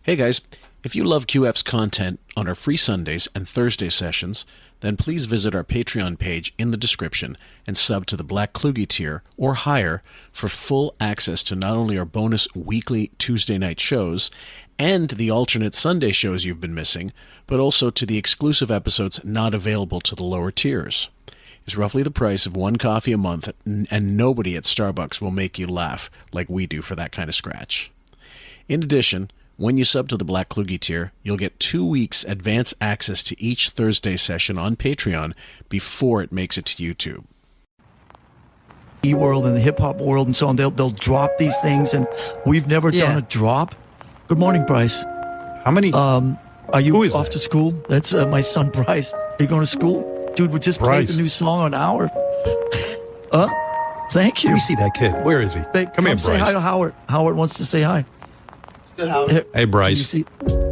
Hey guys, if you love QF's content on our free Sundays and Thursday sessions, then please visit our Patreon page in the description and sub to the Black Kluge tier or higher for full access to not only our bonus weekly Tuesday night shows and the alternate Sunday shows you've been missing, but also to the exclusive episodes not available to the lower tiers. It's roughly the price of one coffee a month, and nobody at Starbucks will make you laugh like we do for that kind of scratch. In addition, when you sub to the Black Kluge tier, you'll get 2 weeks advance access to each Thursday session on Patreon before it makes it to YouTube. E-world and the hip-hop world and so on, they'll drop these things, and we've never done a drop. Good morning, Bryce. How many? Are you off to school? That's my son, Bryce. Are you going to school? Dude, we just played the new song on Howard. Thank you. Let me see that kid. Where is he? Come here, Bryce. Say hi to Howard. Howard wants to say hi. Hey, Bryce.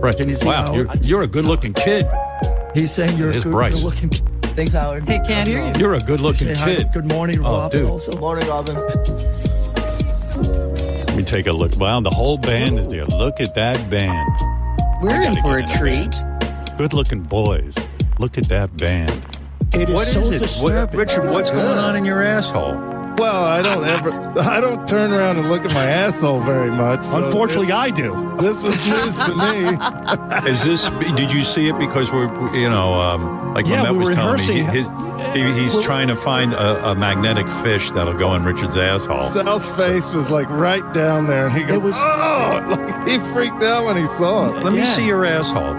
Bryce. Can you see wow, Howard? you're a good-looking kid. He's saying you're a good-looking kid. Thanks, Howard. He can't hear you. You're a good-looking kid. Good morning, Robin. Dude. Also. Good morning, Robin. Let me take a look. Wow, the whole band is there. Look at that band. We're in for a treat. Good-looking boys. Look at that band. What is it? Richard, what's going on in your asshole? Well, I don't turn around and look at my asshole very much. So Unfortunately, I do. This was news to me. Is this? Did you see it? Because we're, like Mehmet was telling me, he's trying to find a magnetic fish that'll go in Richard's asshole. Sal's face was like right down there, and he goes, "Oh!" Like, he freaked out when he saw it. Let me see your asshole.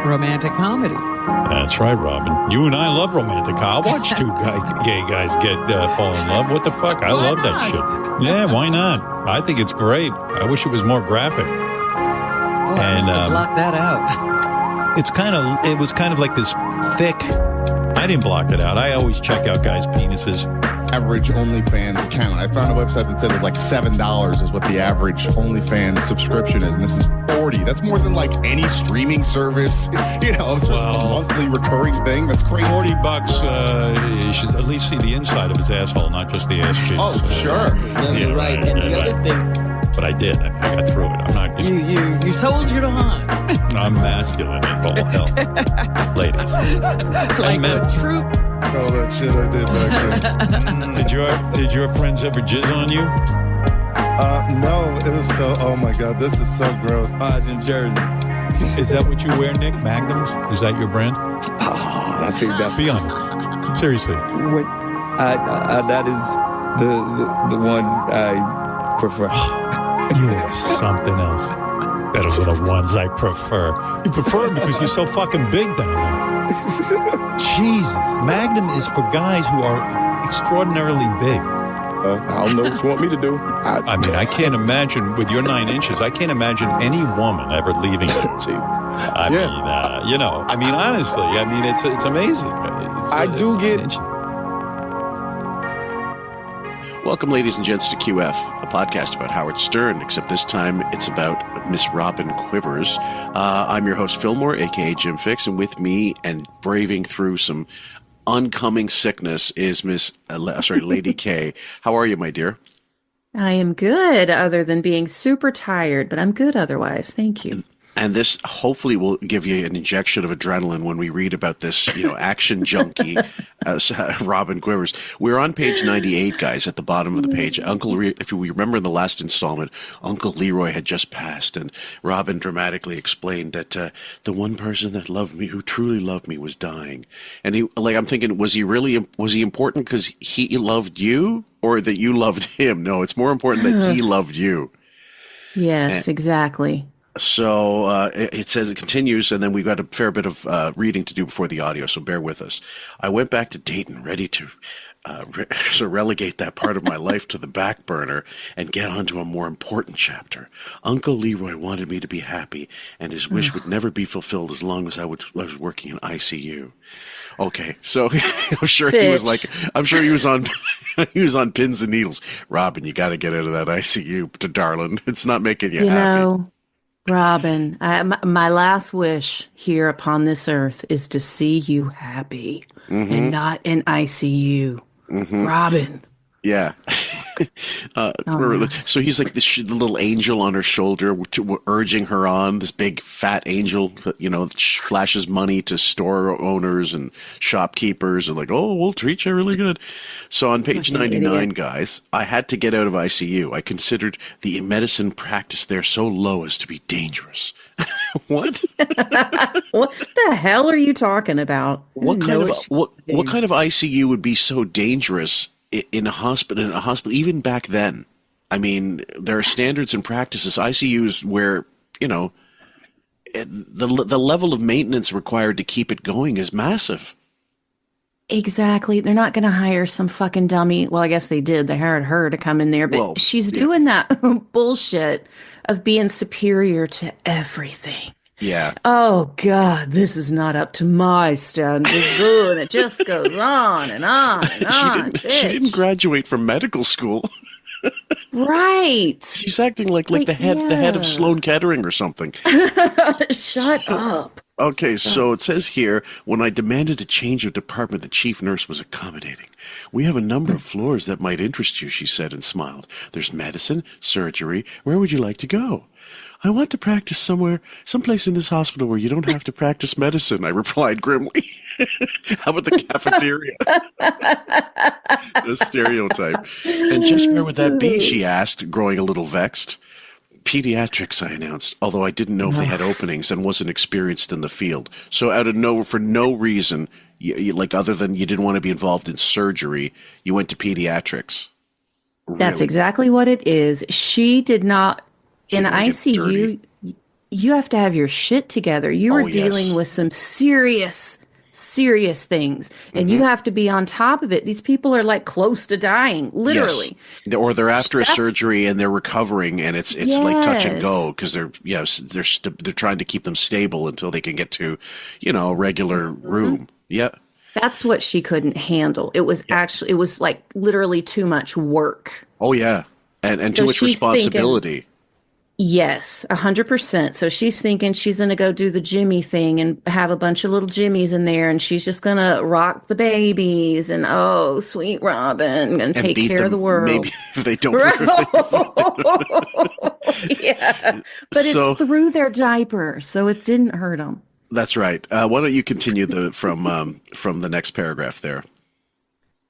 Romantic comedy. That's right, Robin. You and I love romantic. I watch two gay guys fall in love. What the fuck? I love that shit. Yeah, why not? I think it's great. I wish it was more graphic. Oh, I must have blocked that out. It was kind of like this thick. I didn't block it out. I always check out guys' penises. Average OnlyFans account. I found a website that said it was like $7 is what the average OnlyFans subscription is, and this is $40. That's more than like any streaming service. So it's a monthly recurring thing. That's crazy. $40. You should at least see the inside of his asshole, not just the ass cheeks. Oh, sure. No, you're right. And the other thing. But I did. I got through it. I'm not. You soldiered on. I'm masculine as all hell, ladies. Like a troop. All that shit I did back then. Did your friends ever jizz on you? No, it was so. Oh my god, this is so gross. In Jersey. Is that what you wear, Nick? Magnums? Is that your brand? I think that. Be honest. Seriously. That is the one I prefer. You are something else. Those are the ones I prefer. You prefer them because you're so fucking big down there. Jesus. Magnum is for guys who are extraordinarily big. I don't know what you want me to do. I mean, I can't imagine, with your 9 inches, I can't imagine any woman ever leaving you. I mean, honestly, it's amazing. I do get... Welcome, ladies and gents, to QF, a podcast about Howard Stern, except this time it's about Miss Robin Quivers. I'm your host, Fillmore, a.k.a. Jim Fix, and with me and braving through some oncoming sickness is Lady K. How are you, my dear? I am good, other than being super tired, but I'm good otherwise. Thank you. And this hopefully will give you an injection of adrenaline when we read about this, action junkie, Robin Quivers. We're on page 98, guys, at the bottom of the page. If we remember in the last installment, Uncle Leroy had just passed, and Robin dramatically explained that the one person that loved me, who truly loved me, was dying. And I'm thinking, was he important because he loved you, or that you loved him? No, it's more important that he loved you. Yes, exactly. So it says it continues, and then we've got a fair bit of reading to do before the audio, so bear with us. I went back to Dayton ready to relegate that part of my life to the back burner and get on to a more important chapter. Uncle Leroy wanted me to be happy, and his wish would never be fulfilled as long as I was working in ICU. Okay, so I'm sure he was on he was on pins and needles. Robin, you got to get out of that ICU, darling. It's not making you happy. Robin, my last wish here upon this earth is to see you happy and not in ICU. Robin. Yeah. So he's like the little angel on her shoulder, urging her on. This big fat angel, flashes money to store owners and shopkeepers, and like, oh, we'll treat you really good. So on page 99, guys, I had to get out of ICU. I considered the medicine practice there so low as to be dangerous. What? What the hell are you talking about? What kind of ICU would be so dangerous in a hospital, even back then? I mean, there are standards and practices. ICUs where, the level of maintenance required to keep it going is massive. Exactly. They're not going to hire some fucking dummy. Well, I guess they did. They hired her to come in there, but she's doing that bullshit of being superior to everything. Yeah. Oh, God, this is not up to my standards. And it just goes on and on and on. She didn't graduate from medical school. Right. She's acting like the head of Sloan Kettering or something. Shut up. Okay, so it says here, when I demanded a change of department, the chief nurse was accommodating. We have a number of floors that might interest you, she said and smiled. There's medicine, surgery. Where would you like to go? I want to practice someplace in this hospital where you don't have to practice medicine, I replied grimly. How about the cafeteria? The stereotype. And just where would that be, she asked, growing a little vexed. Pediatrics, I announced, although I didn't know if they had openings and wasn't experienced in the field. So for no reason, other than you didn't want to be involved in surgery, you went to pediatrics. Really? That's exactly what it is. She did not, in ICU, you have to have your shit together. You were dealing with some serious things, and you have to be on top of it. These people are like close to dying, literally. Yes. Or they're after a surgery and they're recovering, and it's like touch and go because they're trying to keep them stable until they can get to, a regular room. Yeah. That's what she couldn't handle. It was it was like literally too much work. Oh yeah. And too much responsibility. Yes, 100%. So she's thinking she's going to go do the Jimmy thing and have a bunch of little Jimmys in there, and she's just going to rock the babies and, oh, sweet Robin, going to take care of the world. Maybe if they don't. Yeah, but it's through their diaper, so it didn't hurt them. That's right. Why don't you continue from the next paragraph there?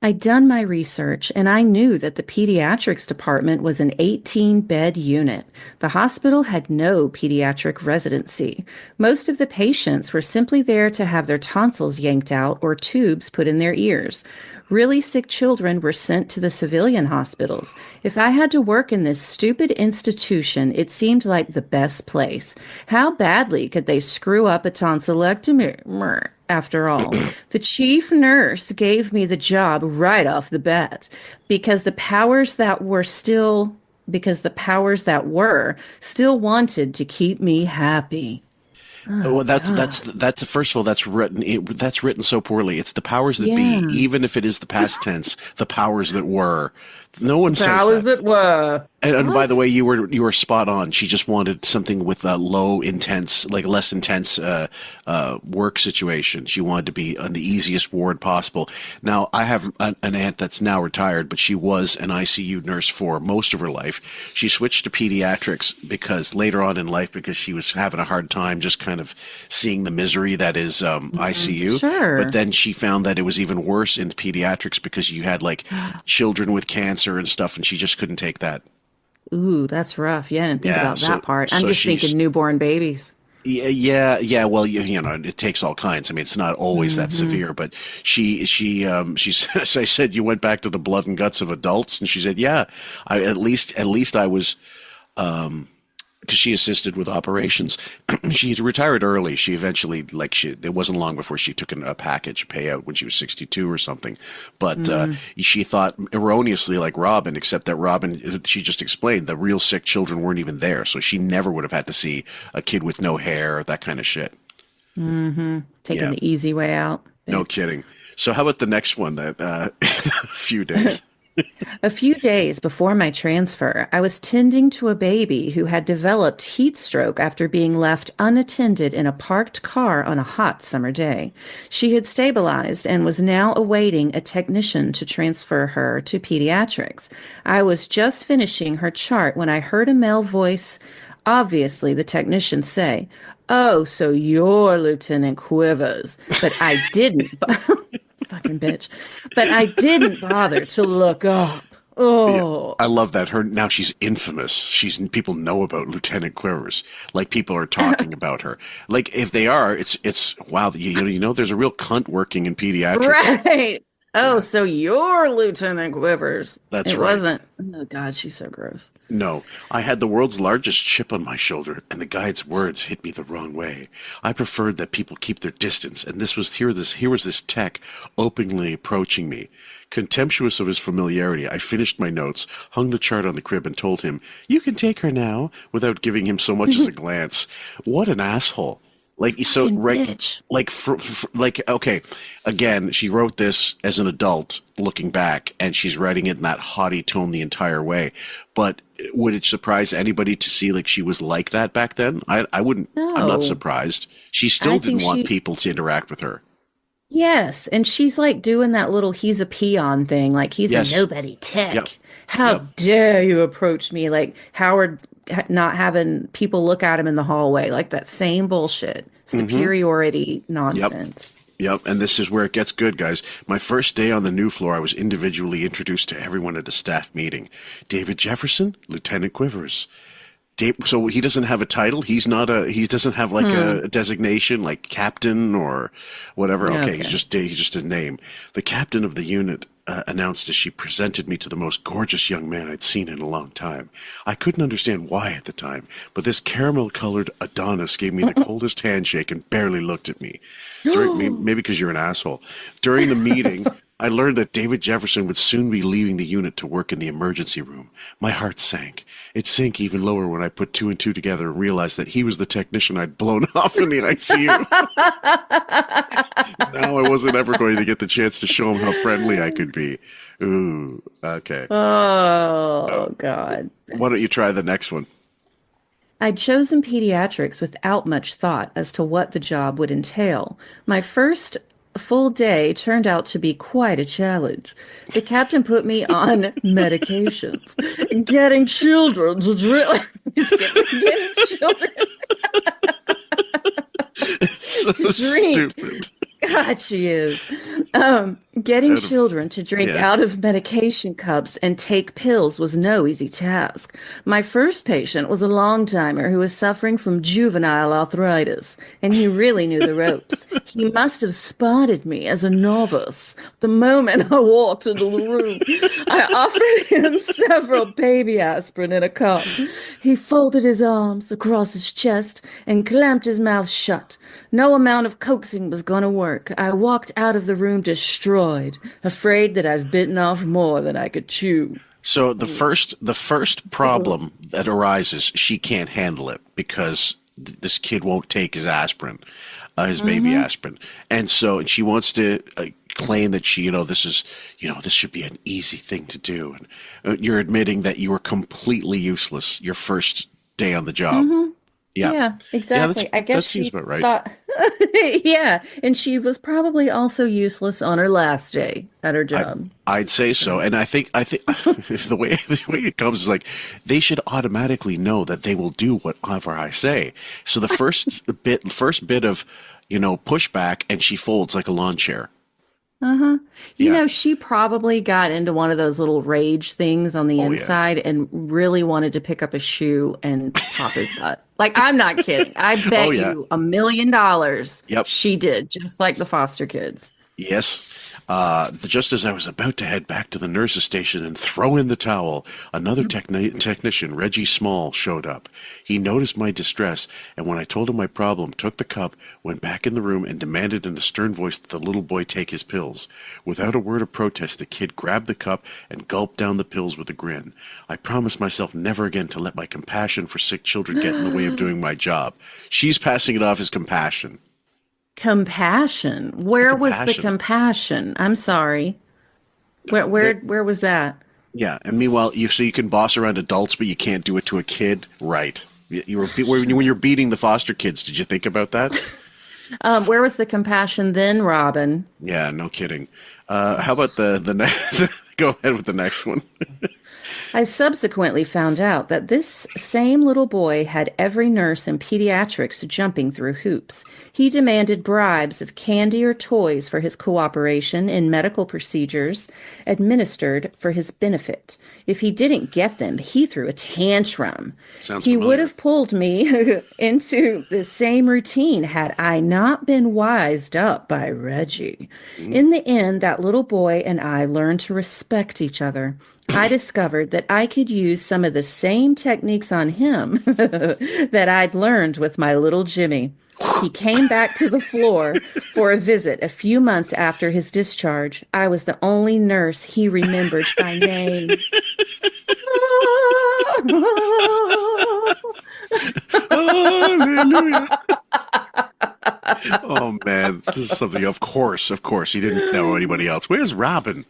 I'd done my research, and I knew that the pediatrics department was an 18-bed unit. The hospital had no pediatric residency. Most of the patients were simply there to have their tonsils yanked out or tubes put in their ears. Really sick children were sent to the civilian hospitals. If I had to work in this stupid institution, it seemed like the best place. How badly could they screw up a tonsillectomy? After all, the chief nurse gave me the job right off the bat because the powers that were still wanted to keep me happy. Oh, well, that's first of all, that's written so poorly. It's the powers that be, even if it is the past tense, the powers that were. No one says that. Powers that were. And by the way, you were spot on. She just wanted something with a less intense work situation. She wanted to be on the easiest ward possible. Now, I have an aunt that's now retired, but she was an ICU nurse for most of her life. She switched to pediatrics because later on in life, because she was having a hard time just kind of seeing the misery that is ICU. Sure. But then she found that it was even worse in pediatrics because you had like children with cancer and stuff, and she just couldn't take that. Ooh, that's rough. Yeah, I didn't think about that part. I'm just thinking newborn babies. Yeah. Well, it takes all kinds. I mean, it's not always that severe, but she's, as I said, you went back to the blood and guts of adults, and she said, yeah, at least I was, because she assisted with operations. She retired early. She eventually, it wasn't long before she took a payout when she was 62 or something. But she thought erroneously like Robin, except that Robin, she just explained, the real sick children weren't even there. So she never would have had to see a kid with no hair, that kind of shit. Mm-hmm. Taking the easy way out. No kidding. So how about the next one, that a few days? A few days before my transfer, I was tending to a baby who had developed heat stroke after being left unattended in a parked car on a hot summer day. She had stabilized and was now awaiting a technician to transfer her to pediatrics. I was just finishing her chart when I heard a male voice, obviously the technician, say, "Oh, so you're Lieutenant Quivers." But I didn't. Fucking bitch. But I didn't bother to look up. Oh, yeah, I love that. Now she's infamous. People know about Lieutenant Quivers. Like, people are talking about her. Like, if they are, it's wow. You know, there's a real cunt working in pediatrics. Right. Oh, so you're Lieutenant Quivers. That's it right. Wasn't. Oh, God, she's so gross. No, I had the world's largest chip on my shoulder, and the guide's words hit me the wrong way. I preferred that people keep their distance, and here was this tech openly approaching me. Contemptuous of his familiarity, I finished my notes, hung the chart on the crib, and told him, "You can take her now," without giving him so much as a glance. What an asshole. Like, so, right, bitch. like, okay, again, she wrote this as an adult looking back, and she's writing it in that haughty tone the entire way. But would it surprise anybody to see, like, she was like that back then? I wouldn't, No. I'm not surprised. She still didn't want people to interact with her. Yes, and she's like doing that little "he's a peon" thing, like he's Yes. a nobody tech. Yep. How Yep. dare you approach me? Like Howard not having people look at him in the hallway, like that same bullshit, superiority nonsense. Yep, and this is where it gets good, guys. My first day on the new floor, I was individually introduced to everyone at a staff meeting. David Jefferson, Lieutenant Quivers. So he doesn't have a title. He doesn't have like a designation like captain or whatever. Okay, he's just a name. The captain of the unit announced as she presented me to the most gorgeous young man I'd seen in a long time. I couldn't understand why at the time, but this caramel-colored Adonis gave me the coldest handshake and barely looked at me. Maybe because you're an asshole. During the meeting, I learned that David Jefferson would soon be leaving the unit to work in the emergency room. My heart sank. It sank even lower when I put two and two together and realized that he was the technician I'd blown off in the ICU. Now I wasn't ever going to get the chance to show him how friendly I could be. Ooh, okay. Oh, God. Why don't you try the next one? I'd chosen pediatrics without much thought as to what the job would entail. My first full day turned out to be quite a challenge. The captain put me on medications, getting children to drink. Getting children So to drink. stupid. God, she is. Getting children to drink out of medication cups and take pills was no easy task. My first patient was a long-timer who was suffering from juvenile arthritis, and he really knew the ropes. He must have spotted me as a novice the moment I walked into the room. I offered him several baby aspirin in a cup. He folded his arms across his chest and clamped his mouth shut. No amount of coaxing was going to work. I walked out of the room destroyed, afraid that I've bitten off more than I could chew. So the first problem that arises, she can't handle it because this kid won't take his aspirin, his baby aspirin, and she wants to claim that this should be an easy thing to do, and you're admitting that you were completely useless your first day on the job. Yeah, exactly. Yeah, I guess that seems about right. Yeah, and she was probably also useless on her last day at her job. I'd say so, and I think the way it comes is like they should automatically know that they will do whatever I say. So the first bit of pushback, and she folds like a lawn chair. She probably got into one of those little rage things on the inside and really wanted to pick up a shoe and pop his butt. Like, I'm not kidding. I bet you $1 million she did, just like the foster kids. Yes. Just as I was about to head back to the nurse's station and throw in the towel, another technician, Reggie Small, showed up. He noticed my distress, and when I told him my problem, took the cup, went back in the room, and demanded in a stern voice that the little boy take his pills. Without a word of protest, the kid grabbed the cup and gulped down the pills with a grin. I promised myself never again to let my compassion for sick children get in the way of doing my job. She's passing it off as compassion. Compassion. Where was the compassion? I'm sorry. Where was that? Yeah, and meanwhile, you can boss around adults, but you can't do it to a kid, right? When you're beating the foster kids, did you think about that? Where was the compassion then, Robin? Yeah, no kidding. How about the next? Go ahead with the next one. I subsequently found out that this same little boy had every nurse in pediatrics jumping through hoops. He demanded bribes of candy or toys for his cooperation in medical procedures administered for his benefit. If he didn't get them, he threw a tantrum. He would have pulled me into the same routine had I not been wised up by Reggie. In the end, that little boy and I learned to respect each other. I discovered that I could use some of the same techniques on him that I'd learned with my little Jimmy. He came back to the floor for a visit a few months after his discharge. I was the only nurse he remembered by name. Hallelujah. Oh man, this is something. Of course, he didn't know anybody else. Where's Robin?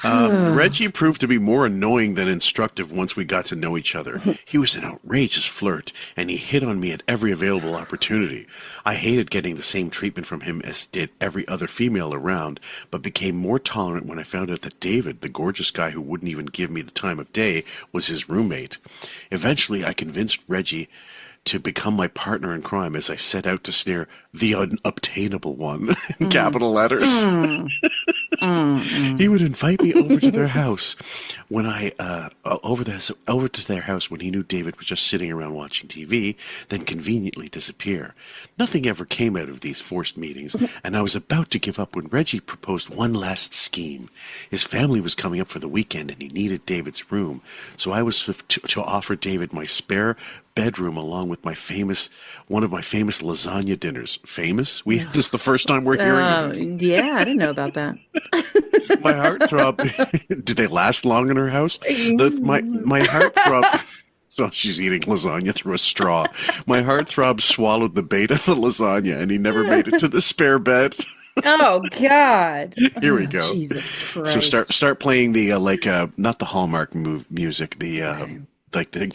Reggie proved to be more annoying than instructive once we got to know each other. He was an outrageous flirt, and he hit on me at every available opportunity. I hated getting the same treatment from him as did every other female around, but became more tolerant when I found out that David, the gorgeous guy who wouldn't even give me the time of day, was his roommate. Eventually, I convinced Reggie to become my partner in crime as I set out to snare the unobtainable one in capital letters. He would invite me over to their house when over to their house when he knew David was just sitting around watching TV, then conveniently disappear. Nothing ever came out of these forced meetings, and I was about to give up when Reggie proposed one last scheme. His family was coming up for the weekend, and he needed David's room, so I was to offer David my spare bedroom along with one of my famous lasagna dinners. Famous? This is the first time we're hearing it. Yeah, I didn't know about that. My heart throbbed. Did they last long in her house? My heart throbbed. So she's eating lasagna through a straw. My heartthrob swallowed the bait of the lasagna, and he never made it to the spare bed. Oh God! Here we go. Jesus Christ! So start playing the not the Hallmark music, the like the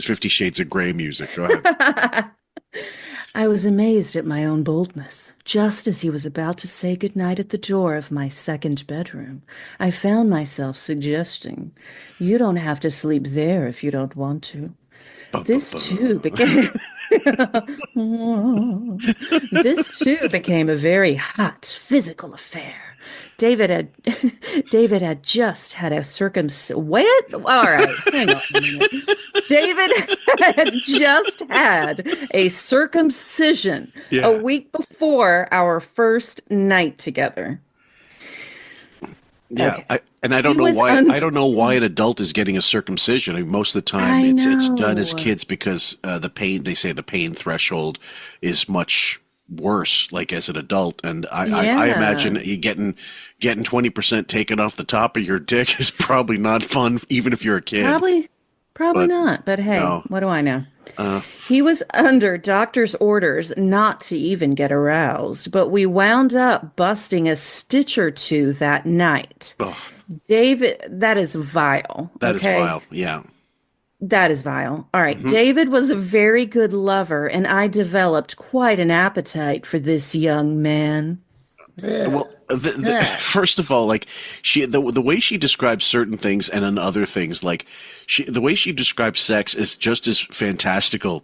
50 Shades of Grey music. Go ahead. I was amazed at my own boldness. Just as he was about to say goodnight at the door of my second bedroom, I found myself suggesting, "You don't have to sleep there if you don't want to." This too became a very hot physical affair. David had just had a What? All right, hang on a minute. David had just had a circumcision a week before our first night together. Yeah, okay. I don't know why. I don't know why an adult is getting a circumcision. I mean, most of the time, it's done as kids because the pain. They say the pain threshold is much worse, like as an adult. And I imagine you getting 20% taken off the top of your dick is probably not fun, even if you're a kid. Probably not. But hey, what do I know? He was under doctor's orders not to even get aroused, but we wound up busting a stitch or two that night. Ugh. David, that is vile. That is vile, yeah. That is vile. All right. Mm-hmm. David was a very good lover, and I developed quite an appetite for this young man. Well, first of all, like the way she describes certain things and then other things, like the way she describes sex is just as fantastical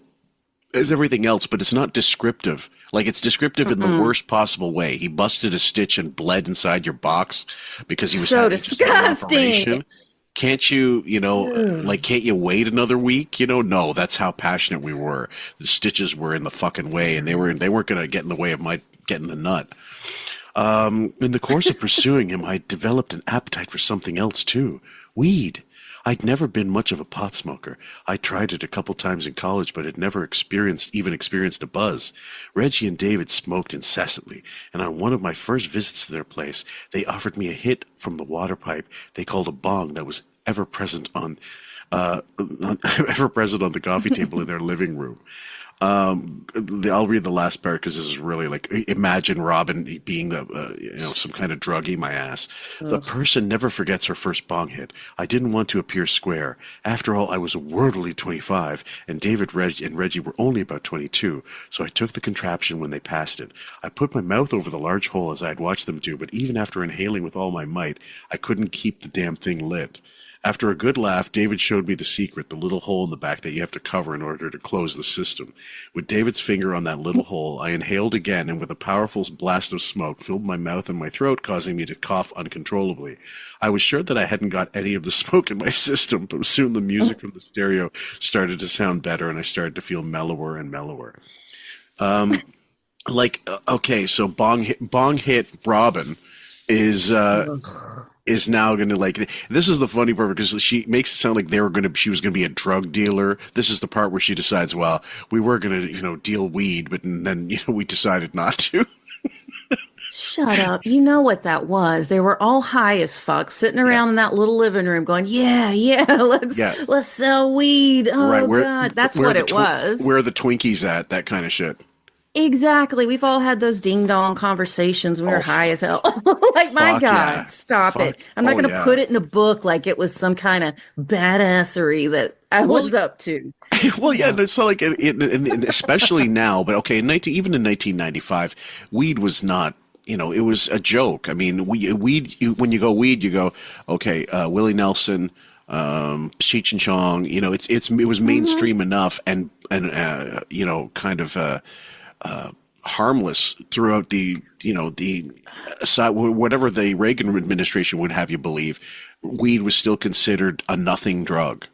as everything else, but it's not descriptive. Like it's descriptive in the worst possible way. He busted a stitch and bled inside your box because he was so having just an operation. Can't you, can't you wait another week? No, that's how passionate we were. The stitches were in the fucking way, and they weren't going to get in the way of my getting the nut. In the course of pursuing him, I developed an appetite for something else too. Weed. I'd never been much of a pot smoker. I tried it a couple times in college, but had never experienced a buzz. Reggie and David smoked incessantly, and on one of my first visits to their place, they offered me a hit from the water pipe they called a bong that was ever present on the coffee table in their living room. I'll read the last part because this is really like, imagine Robin being some kind of druggie, my ass. The person never forgets her first bong hit. I didn't want to appear square. After all, I was worldly 25, and David and Reggie were only about 22, so I took the contraption when they passed it. I put my mouth over the large hole as I had watched them do, but even after inhaling with all my might, I couldn't keep the damn thing lit. After a good laugh, David showed me the secret, the little hole in the back that you have to cover in order to close the system. With David's finger on that little hole, I inhaled again, and with a powerful blast of smoke, filled my mouth and my throat, causing me to cough uncontrollably. I was sure that I hadn't got any of the smoke in my system, but soon the music from the stereo started to sound better, and I started to feel mellower and mellower. Okay, so Bong hit Robin is now going to this is the funny part because she makes it sound like she was going to be a drug dealer. This is the part where she decides, well, we were going to, deal weed, but then, we decided not to. Shut up. You know what that was. They were all high as fuck sitting around in that little living room going, let's sell weed. Oh, right. God. That's what it was. Where are the Twinkies at? That kind of shit. Exactly. We've all had those ding dong conversations when we were high as hell. Like, my God, stop it. I'm not going to put it in a book like it was some kind of badassery that I was up to. Well, yeah, it's not like, especially now, but okay, even in 1995, weed was not, it was a joke. I mean, weed, when you go weed, you go, okay, Willie Nelson, Cheech and Chong, it was mainstream enough and kind of, harmless throughout the whatever the Reagan administration would have you believe, weed was still considered a nothing drug.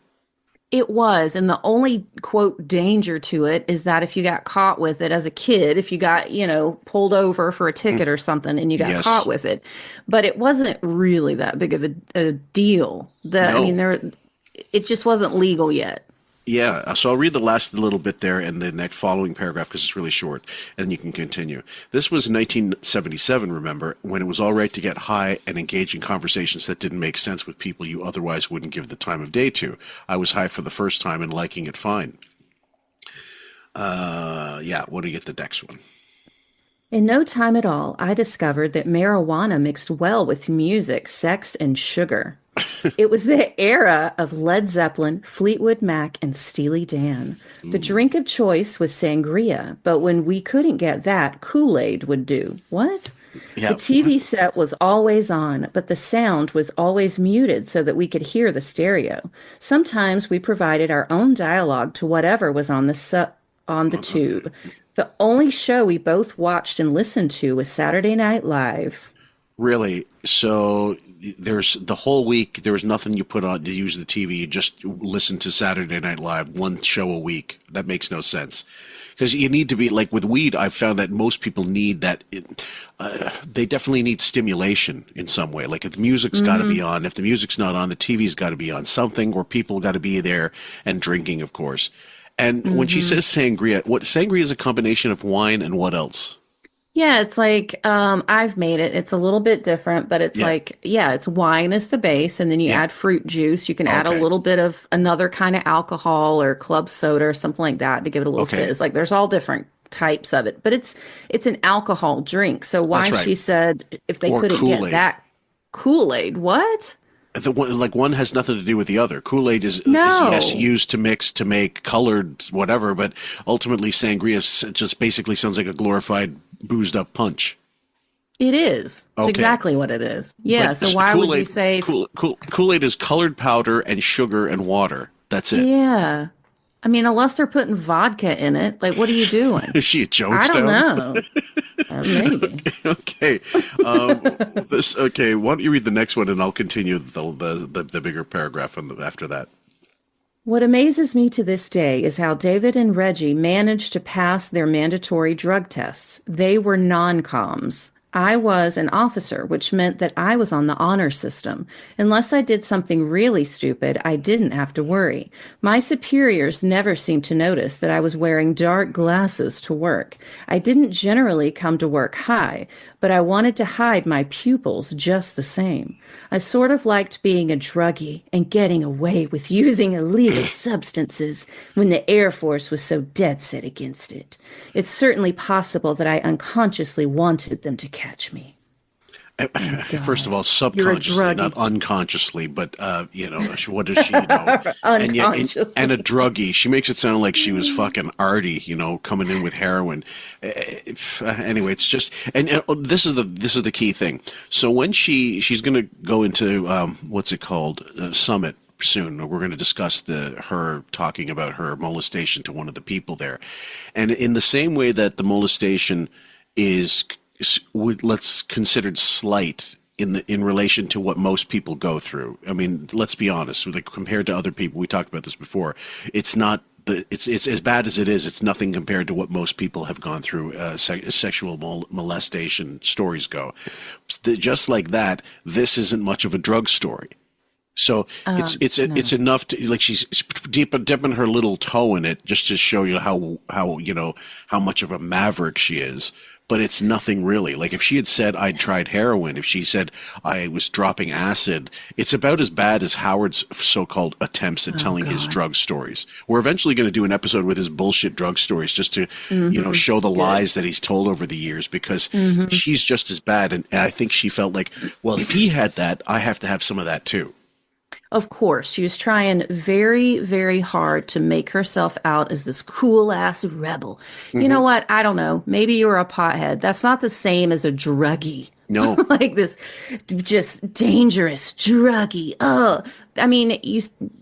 It was. And the only, quote, danger to it is that if you got caught with it as a kid, if you got, pulled over for a ticket or something and you got caught with it, but it wasn't really that big of a deal. It just wasn't legal yet. Yeah, so I'll read the last little bit there and the next following paragraph because it's really short, and you can continue. This was 1977, remember, when it was all right to get high and engage in conversations that didn't make sense with people you otherwise wouldn't give the time of day to. I was high for the first time and liking it fine. What do you get the next one? In no time at all, I discovered that marijuana mixed well with music, sex, and sugar. It was the era of Led Zeppelin, Fleetwood Mac, and Steely Dan. The drink of choice was sangria, but when we couldn't get that, Kool-Aid would do. What? Yep. The TV set was always on, but the sound was always muted so that we could hear the stereo. Sometimes we provided our own dialogue to whatever was on the tube. The only show we both watched and listened to was Saturday Night Live. Really? So there's the whole week, there was nothing you put on to use the TV. You just listen to Saturday Night Live, one show a week. That makes no sense. Because you need to be, like with weed, I've found that most people need that. They definitely need stimulation in some way. Like if the music's got to be on. If the music's not on, the TV's got to be on something, or people got to be there and drinking, of course. And when she says sangria, sangria is a combination of wine and what else? Yeah, it's like, I've made it. It's a little bit different, but it's it's wine is the base, and then you add fruit juice. You can add a little bit of another kind of alcohol or club soda or something like that to give it a little fizz. Like there's all different types of it, but it's an alcohol drink. So why she said if they couldn't Kool-Aid. Get that Kool-Aid, what? One has nothing to do with the other. Kool-Aid is used to mix to make colored whatever, but ultimately sangria just basically sounds like a glorified boozed up punch. It is. It's exactly what it is. Yeah. But so why would you say Kool-Aid is colored powder and sugar and water? That's it. Yeah. I mean, unless they're putting vodka in it, like what are you doing? Is she a Jonestown? I don't know. Maybe. Okay. Why don't you read the next one and I'll continue the bigger paragraph after that. What amazes me to this day is how David and Reggie managed to pass their mandatory drug tests. They were non-coms. I was an officer, which meant that I was on the honor system. Unless I did something really stupid, I didn't have to worry. My superiors never seemed to notice that I was wearing dark glasses to work. I didn't generally come to work high, but I wanted to hide my pupils just the same. I sort of liked being a druggie and getting away with using illegal substances when the Air Force was so dead set against it. It's certainly possible that I unconsciously wanted them to catch me. First of all, subconsciously, not unconsciously, but, what does she know? Unconsciously. And a druggie. She makes it sound like she was fucking arty, coming in with heroin. Anyway, it's just, and this is the key thing. So when she's going to go into, Summit soon. We're going to discuss her talking about her molestation to one of the people there. And in the same way that the molestation is let's considered slight in relation to what most people go through. I mean, let's be honest. Like compared to other people, we talked about this before. It's not it's as bad as it is. It's nothing compared to what most people have gone through. Sexual molestation stories go. Just like that, this isn't much of a drug story. So it's enough to, like, she's dipping her little toe in it just to show you how much of a maverick she is. But it's nothing really. Like if she had said I'd tried heroin, if she said I was dropping acid, it's about as bad as Howard's so-called attempts at telling his drug stories. We're eventually going to do an episode with his bullshit drug stories just to, show the lies that he's told over the years, because she's just as bad. And I think she felt like, well, if he had that, I have to have some of that too. Of course, she was trying very, very hard to make herself out as this cool ass rebel. You know what? I don't know. Maybe you're a pothead. That's not the same as a druggie. No. Like this just dangerous druggie. Oh, I mean,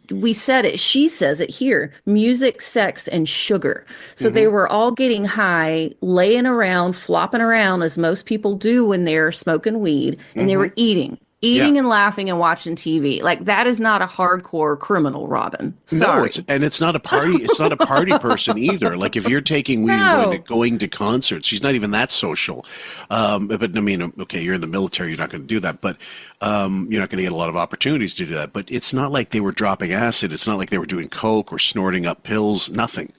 we said it. She says it here. Music, sex, and sugar. So they were all getting high, laying around, flopping around as most people do when they're smoking weed, and they were eating and laughing and watching TV. Like that is not a hardcore criminal, Robin. Sorry. No, it's not a party. It's not a party person either. Like if you're taking weed and going to concerts, she's not even that social. But I mean, okay, you're in the military, you're not going to do that, but you're not going to get a lot of opportunities to do that. But it's not like they were dropping acid. It's not like they were doing coke or snorting up pills. Nothing.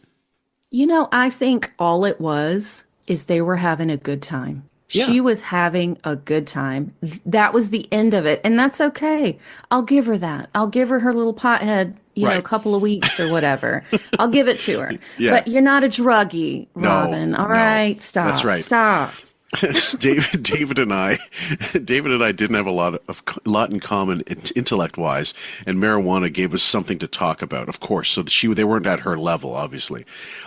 I think all it was is they were having a good time. Yeah. She was having a good time. That was the end of it. And that's okay. I'll give her that. I'll give her little pothead, a couple of weeks or whatever. I'll give it to her. Yeah. But you're not a druggie, Robin. No, all right. Stop. That's right. Stop. David and I didn't have a lot in common intellect wise, and marijuana gave us something to talk about, of course. So they weren't at her level, obviously.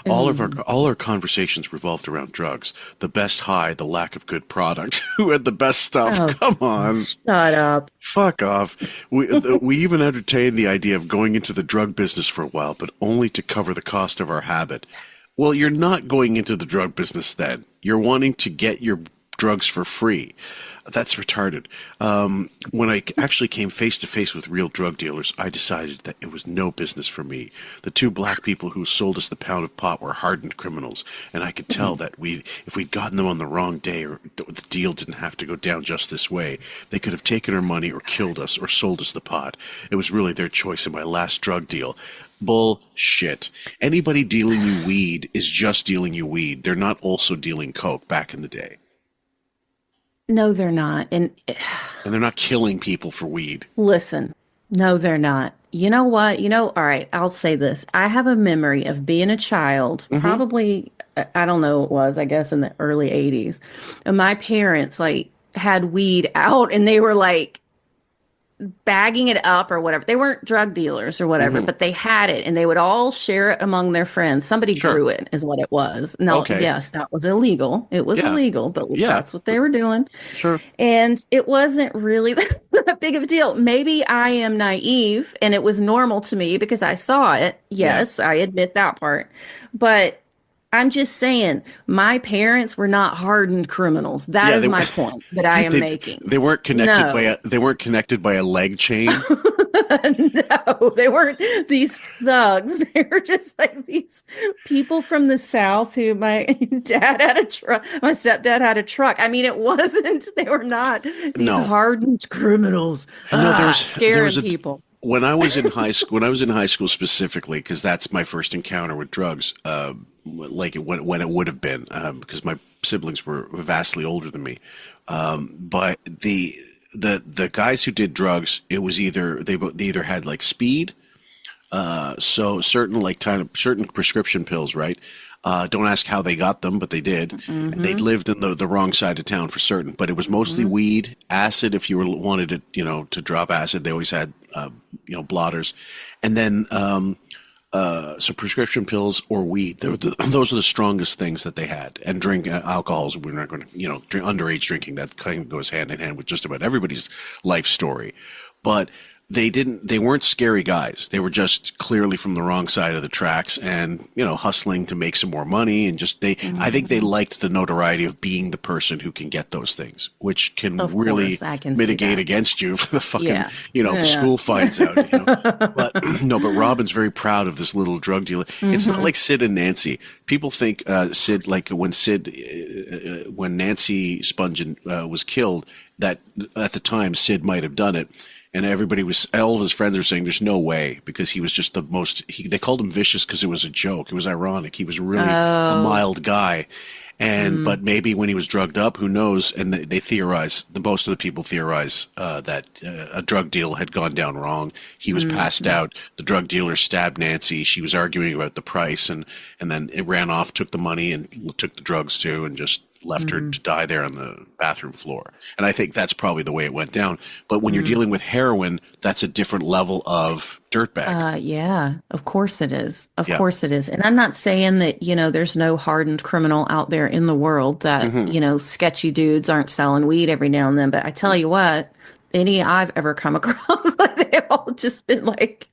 All our conversations revolved around drugs. The best high, the lack of good product. Who had the best stuff? Oh, come on. Shut up. Fuck off. We even entertained the idea of going into the drug business for a while, but only to cover the cost of our habit. Well, you're not going into the drug business then. You're wanting to get your drugs for free. That's retarded. When I actually came face to face with real drug dealers, I decided that it was no business for me. The two black people who sold us the pound of pot were hardened criminals, and I could tell that if we'd gotten them on the wrong day, or the deal didn't have to go down just this way, they could have taken our money or killed us or sold us the pot. It was really their choice in my last drug deal. Bullshit. Anybody dealing you weed is just dealing you weed. They're not also dealing coke back in the day. No, they're not. And they're not killing people for weed. Listen, no, they're not. You know what? All right, I'll say this. I have a memory of being a child, probably, I don't know, it was, I guess, in the early 80s. And my parents, had weed out, and they were, bagging it up or whatever. They weren't drug dealers or whatever, but they had it, and they would all share it among their friends. Somebody grew it is what it was. No, yes, that was illegal. It was illegal, but that's what they were doing. Sure. And it wasn't really that big of a deal. Maybe I am naive and it was normal to me because I saw it. Yes, I admit that part. But I'm just saying, my parents were not hardened criminals. That is my point that I am making. They weren't connected by a leg chain. No, they weren't these thugs. They were just like these people from the South who my dad had a truck. My stepdad had a truck. I mean, it wasn't. They were not these hardened criminals. Scaring people. When I was in high school specifically, because that's my first encounter with drugs, when it would have been, because my siblings were vastly older than me. But the guys who did drugs, it was either they either had like speed, so certain prescription pills, right? Don't ask how they got them, but they did. Mm-hmm. And they'd lived in the wrong side of town for certain. But it was mostly weed, acid. If you wanted it, to drop acid, they always had blotters, and then so prescription pills or weed. Those are the strongest things that they had. And alcohols. We're not going to drink underage drinking. That kind of goes hand in hand with just about everybody's life story, but. They weren't scary guys. They were just clearly from the wrong side of the tracks and, hustling to make some more money. And I think they liked the notoriety of being the person who can get those things, which can really mitigate against you for the fucking, the school finds out, But Robin's very proud of this little drug dealer. It's not like Sid and Nancy. People think Sid, like when Nancy Spungen was killed, that at the time Sid might have done it. And all of his friends were saying there's no way, because he was just the most, they called him vicious because it was a joke. It was ironic. He was really a mild guy. And, but maybe when he was drugged up, who knows? And they theorize, most of the people theorize, that a drug deal had gone down wrong. He was passed out. The drug dealer stabbed Nancy. She was arguing about the price, and then it ran off, took the money and took the drugs too, and just left her to die there on the bathroom floor. And I think that's probably the way it went down. But when you're dealing with heroin, that's a different level of dirtbag. Yeah, of course it is. Of course it is. And I'm not saying that, there's no hardened criminal out there in the world that, sketchy dudes aren't selling weed every now and then. But I tell you what, any I've ever come across, they've all just been like,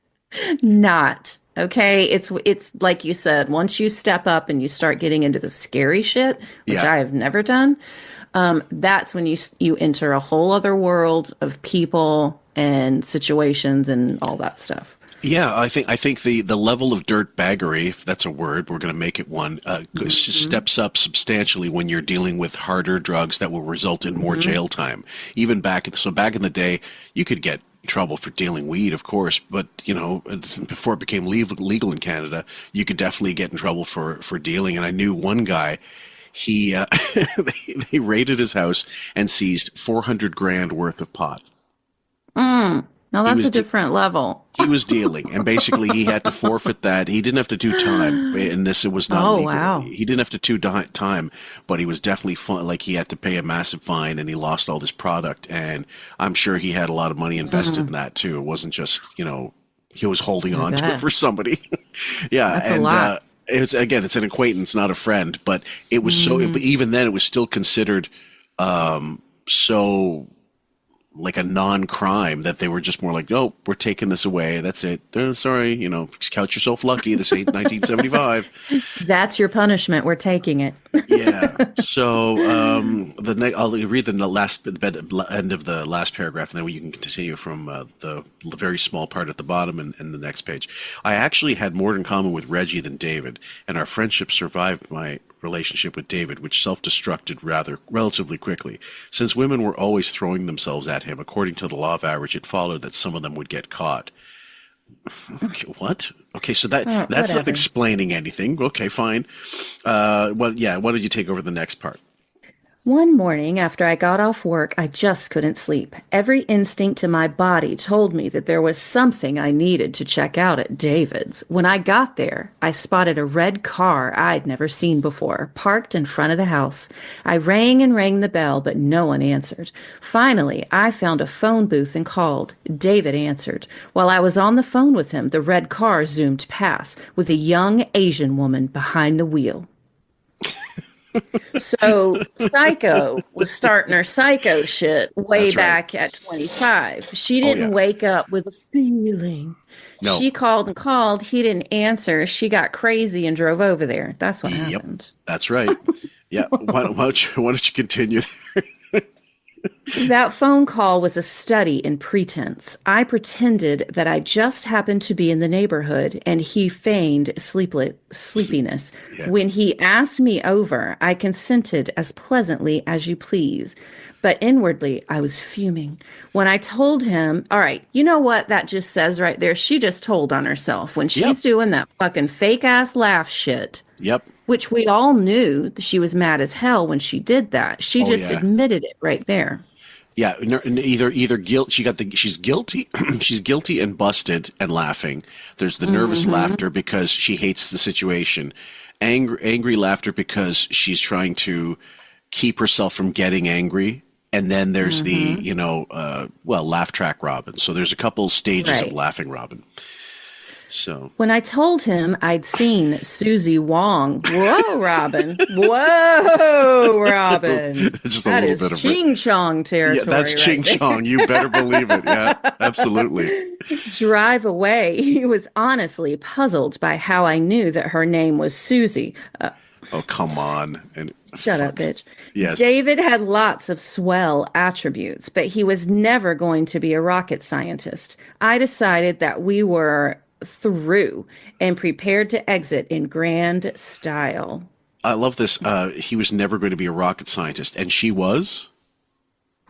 not. Okay, it's like you said, once you step up and you start getting into the scary shit, which I have never done, that's when you enter a whole other world of people and situations and all that stuff. Yeah, I think the level of dirtbaggery, if that's a word, we're going to make it one, steps up substantially when you're dealing with harder drugs that will result in more jail time. Even back in the day, you could get trouble for dealing weed, of course, but before it became legal in Canada, you could definitely get in trouble for dealing. And I knew one guy, he they raided his house and seized $400,000 worth of pot. Now that's a different level. He was dealing, and basically he had to forfeit that. He didn't have to do time, and it was not legal. Wow. He didn't have to do time, but he was definitely he had to pay a massive fine, and he lost all this product. And I'm sure he had a lot of money invested in that too. It wasn't just he was holding on to it for somebody. That's a lot. It's an acquaintance, not a friend. But it was but even then, it was still considered so. Like a non-crime, that they were just more like, oh, we're taking this away. That's it. Sorry, count yourself lucky. This ain't 1975. That's your punishment. We're taking it. Yeah. So I'll read the end of the last paragraph, and then you can continue from the very small part at the bottom and the next page. I actually had more in common with Reggie than David, and our friendship survived my relationship with David, which self-destructed relatively quickly. Since women were always throwing themselves at him, according to the law of average, it followed that some of them would get caught. Okay, what? Okay, so that's not explaining anything. Okay, fine. Why don't you take over the next part? One morning after I got off work, I just couldn't sleep. Every instinct in my body told me that there was something I needed to check out at David's. When I got there, I spotted a red car I'd never seen before, parked in front of the house. I rang and rang the bell, but no one answered. Finally, I found a phone booth and called. David answered. While I was on the phone with him, the red car zoomed past, with a young Asian woman behind the wheel. So Psycho was starting her psycho shit way back at 25. She didn't wake up with a feeling. No. She called and called. He didn't answer. She got crazy and drove over there. That's what happened. That's right. Yeah. Why don't you continue there? That phone call was a study in pretense. I pretended that I just happened to be in the neighborhood, and he feigned sleepiness. Yeah. When he asked me over, I consented as pleasantly as you please. But inwardly, I was fuming. When I told him, all right, you know what that just says right there? She just told on herself when she's doing that fucking fake-ass laugh shit. Yep. which we all knew that she was mad as hell when she did that. She just admitted it right there. Yeah, either guilt. She's guilty. She's guilty and busted and laughing. There's the nervous laughter because she hates the situation. Angry laughter because she's trying to keep herself from getting angry. And then there's the, laugh track Robin. So there's a couple stages of laughing Robin. So when I told him I'd seen Susie Wong, whoa, Robin, whoa, Robin, just that is Ching Chong territory. Yeah, that's Ching Chong. You better believe it. Yeah, absolutely. Drive away. He was honestly puzzled by how I knew that her name was Susie. Oh, come on. Shut up, bitch. Yes. David had lots of swell attributes, but he was never going to be a rocket scientist. I decided that we were through and prepared to exit in grand style. I love this. He was never going to be a rocket scientist, and she was?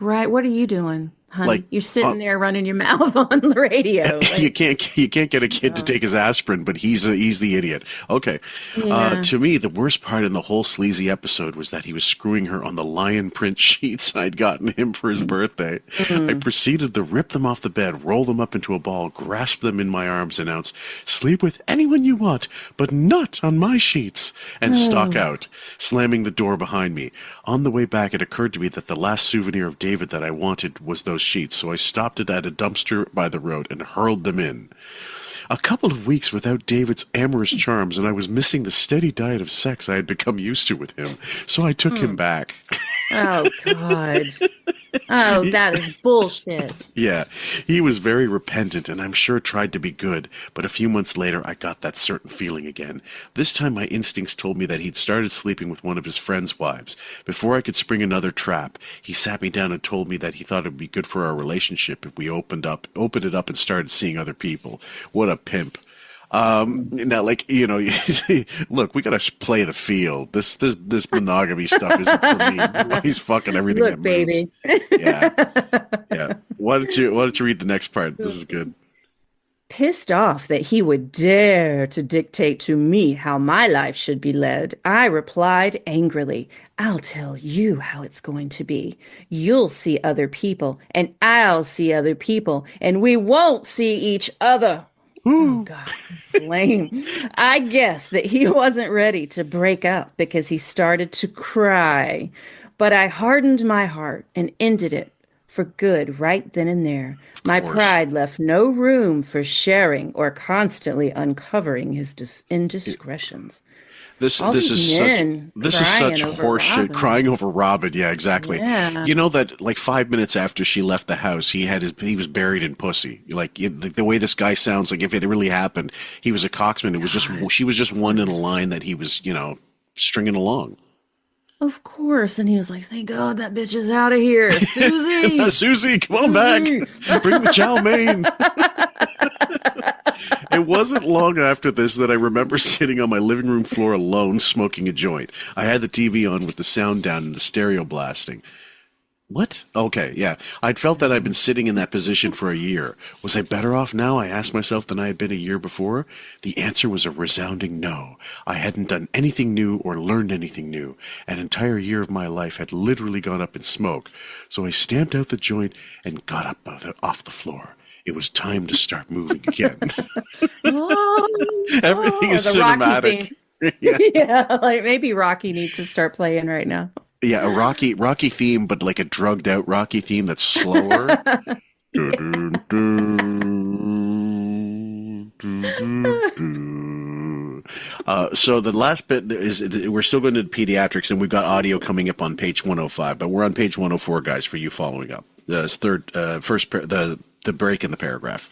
Right. What are you doing? Honey, you're sitting there running your mouth on the radio. You can't get a kid to take his aspirin, but he's the idiot. Okay. Yeah. To me, the worst part in the whole sleazy episode was that he was screwing her on the lion print sheets I'd gotten him for his birthday. I proceeded to rip them off the bed, roll them up into a ball, grasp them in my arms, announce, "Sleep with anyone you want, but not on my sheets," and stalk out, slamming the door behind me. On the way back, it occurred to me that the last souvenir of David that I wanted was those sheets, so I stopped it at a dumpster by the road and hurled them in. A couple of weeks without David's amorous charms, and I was missing the steady diet of sex I had become used to with him, so I took him back. Oh, God. Oh, that is bullshit. Yeah, he was very repentant and I'm sure tried to be good, but a few months later I got that certain feeling again. This time my instincts told me that he'd started sleeping with one of his friend's wives. Before I could spring another trap, he sat me down and told me that he thought it would be good for our relationship if we opened it up and started seeing other people. What a pimp. Now, look, we gotta play the field. This monogamy stuff isn't for me. He's fucking everything. Look, that moves. baby. Yeah. Why don't you read the next part? This is good. Pissed off that he would dare to dictate to me how my life should be led, I replied angrily, "I'll tell you how it's going to be. You'll see other people, and I'll see other people, and we won't see each other." Oh, God, lame. I guess that he wasn't ready to break up because he started to cry. But I hardened my heart and ended it for good right then and there. My pride left no room for sharing or constantly uncovering his indiscretions. This is such horseshit. Crying over Robin. Yeah, exactly. Yeah. You know that like 5 minutes after she left the house, he was buried in pussy. Like the way this guy sounds, like if it really happened, he was a coxman. She was just one in a line that he was, stringing along. Of course. And he was like, "Thank God that bitch is out of here. Susie! Susie, come on back. Bring the chow mein." It wasn't long after this that I remember sitting on my living room floor alone smoking a joint. I had the TV on with the sound down and the stereo blasting. What? Okay, yeah. I'd felt that I'd been sitting in that position for a year. Was I better off now, I asked myself, than I had been a year before? The answer was a resounding no. I hadn't done anything new or learned anything new. An entire year of my life had literally gone up in smoke. So I stamped out the joint and got up off the floor. It was time to start moving again. Everything is cinematic. Yeah, like maybe Rocky needs to start playing right now. Yeah, a Rocky theme, but like a drugged out Rocky theme that's slower. So the last bit is we're still going to pediatrics, and we've got audio coming up on page 105, but we're on page 104, guys, for you following up. The break in the paragraph.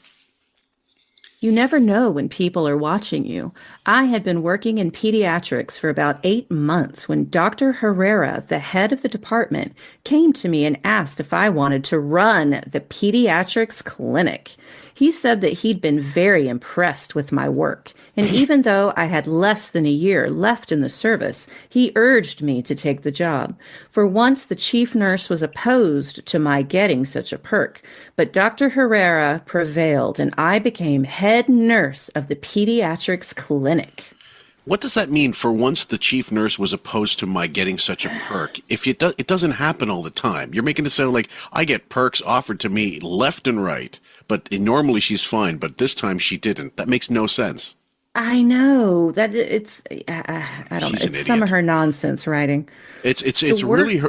You never know when people are watching you. I had been working in pediatrics for about 8 months when Dr. Herrera, the head of the department, came to me and asked if I wanted to run the pediatrics clinic. He said that he'd been very impressed with my work, and even though I had less than a year left in the service, he urged me to take the job. For once, the chief nurse was opposed to my getting such a perk, but Dr. Herrera prevailed, and I became head nurse of the pediatrics clinic. What does that mean? For once, the chief nurse was opposed to my getting such a perk. If it doesn't happen all the time. You're making it sound like I get perks offered to me left and right, but normally she's fine, but this time she didn't. That makes no sense. I know that I don't know. It's some of her nonsense writing. It's really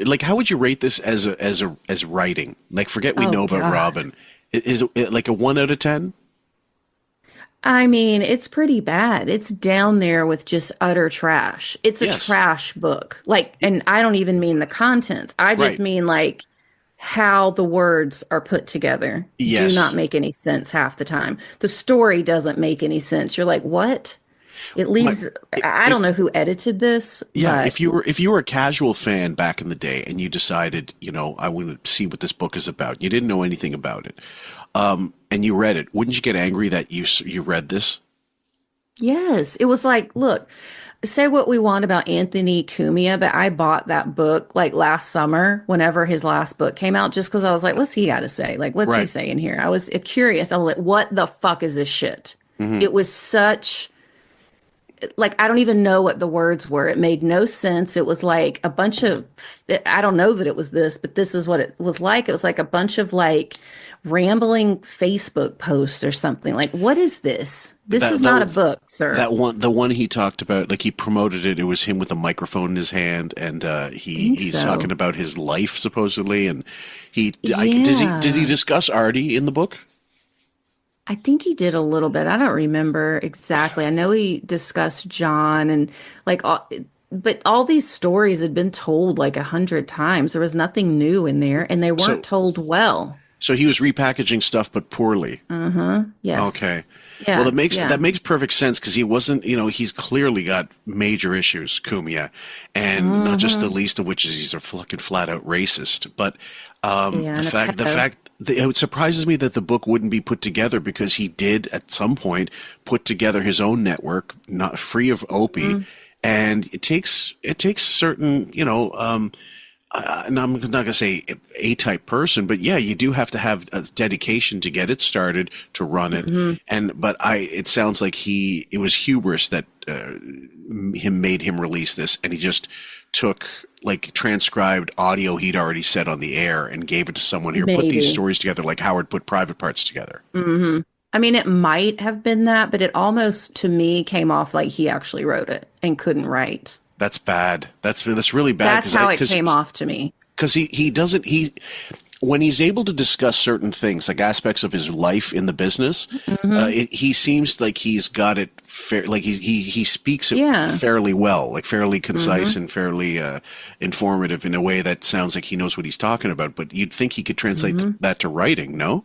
like, how would you rate this as writing? Like, forget we know about Robin. Is it like a 1 out of 10? I mean, it's pretty bad. It's down there with just utter trash. It's a trash book. Like, and I don't even mean the contents. I just mean like how the words are put together. Do not make any sense half the time. The story doesn't make any sense. You're like, what? It leaves. I don't know who edited this. Yeah, but if you were a casual fan back in the day and you decided, I want to see what this book is about, you didn't know anything about it, and you read it, wouldn't you get angry that you read this? Yes, it was like, look, say what we want about Anthony Cumia, but I bought that book like last summer, whenever his last book came out, just because I was like, what's he got to say? Like, what's he saying here? I was curious. I was like, what the fuck is this shit? Mm-hmm. It was such. Like, I don't even know what the words were. It made no sense. It was like a bunch of, I don't know that it was this, but this is what it was like. It was like a bunch of like rambling Facebook posts or something. Like, what is this? This is not a book, sir. The one he talked about, like he promoted it. It was him with a microphone in his hand, and he's talking about his life supposedly. And did he discuss Artie in the book? I think he did a little bit. I don't remember exactly. I know he discussed John and like, but all these stories had been told like 100 times. There was nothing new in there, and they weren't told well. So he was repackaging stuff, but poorly. Yes. Okay. Yeah, well, that makes perfect sense, because he wasn't. He's clearly got major issues, Cumia, and not just the least of which is he's a fucking flat out racist. But the fact it surprises me that the book wouldn't be put together, because he did at some point put together his own network, not free of Opie, and it takes certain and I'm not going to say A-type person, but yeah, you do have to have a dedication to get it started, to run it. It sounds like it was hubris that made him release this, and he just took like transcribed audio he'd already said on the air and gave it to someone here. Put these stories together like Howard put Private Parts together. I mean, it might have been that, but it almost to me came off like he actually wrote it and couldn't write. That's bad. That's really bad. That's how it came off to me. Because when he's able to discuss certain things, like aspects of his life in the business, he seems like he's got it like he speaks it fairly well, like fairly concise and fairly informative in a way that sounds like he knows what he's talking about. But you'd think he could translate that to writing, no?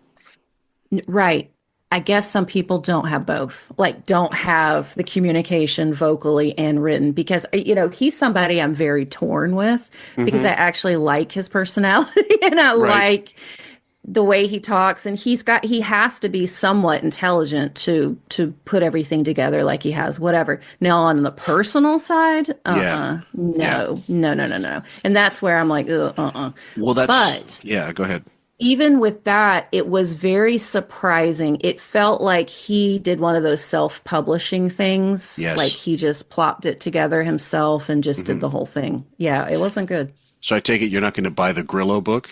Right. I guess some people don't have both, like don't have the communication vocally and written, because, he's somebody I'm very torn with, because I actually like his personality and I like the way he talks, and he has to be somewhat intelligent to put everything together like he has, whatever. Now on the personal side, no. And that's where I'm like, Well, go ahead. Even with that, it was very surprising. It felt like he did one of those self-publishing things. Yes. Like he just plopped it together himself and just did the whole thing. Yeah, it wasn't good. So I take it you're not going to buy the Grillo book?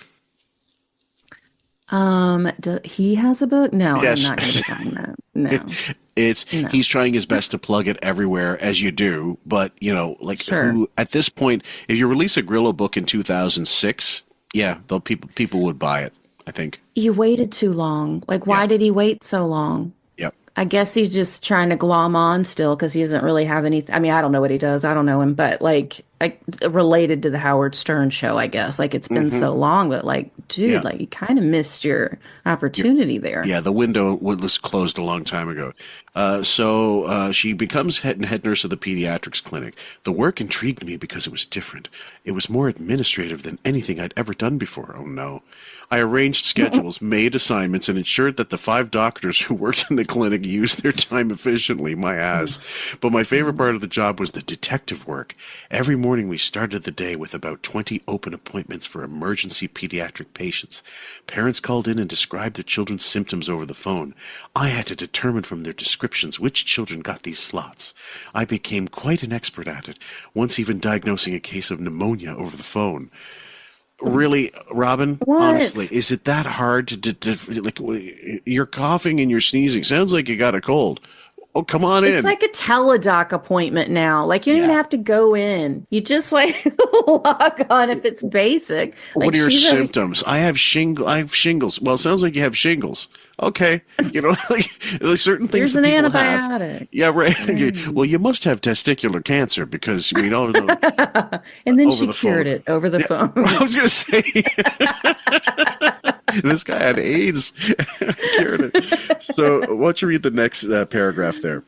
He has a book? No, yes. I'm not going to be buying that. No. He's trying his best to plug it everywhere, as you do. But, who at this point, if you release a Grillo book in 2006, people would buy it, I think. You waited too long. Like, why did he wait so long? Yep. I guess he's just trying to glom on still, because he doesn't really have any. I mean, I don't know what he does. I don't know him, but like related to the Howard Stern show, I guess. Like, it's been so long, but like, dude, like you kind of missed your opportunity there. Yeah, the window was closed a long time ago. So she becomes head nurse of the Pediatrics clinic. The work intrigued me because it was different. It was more administrative than anything I'd ever done before. Oh, no. I arranged schedules, made assignments, and ensured that the 5 doctors who worked in the clinic used their time efficiently. My ass. But my favorite part of the job was the detective work. Every morning morning we started the day with about 20 open appointments for emergency pediatric patients. Parents called in and described their children's symptoms over the phone. I had to determine from their descriptions which children got these slots. I became quite an expert at it, once even diagnosing a case of pneumonia over the phone. Really, Robin? What? Honestly, is it that hard to like, you're coughing and you're sneezing? Sounds like you got a cold. Oh, come on in. It's like a teledoc appointment now. Like, you don't even have to go in. You just like log on if it's basic. Like, what are your symptoms? I have shingles. Well, it sounds like you have shingles. Okay. You know, like there's certain things Here's an that people antibiotic. have. Yeah, right. Well, you must have testicular cancer because we don't know. And then she cured it over the phone. I was going to say, this guy had AIDS. Cured it. So why don't you read the next paragraph there?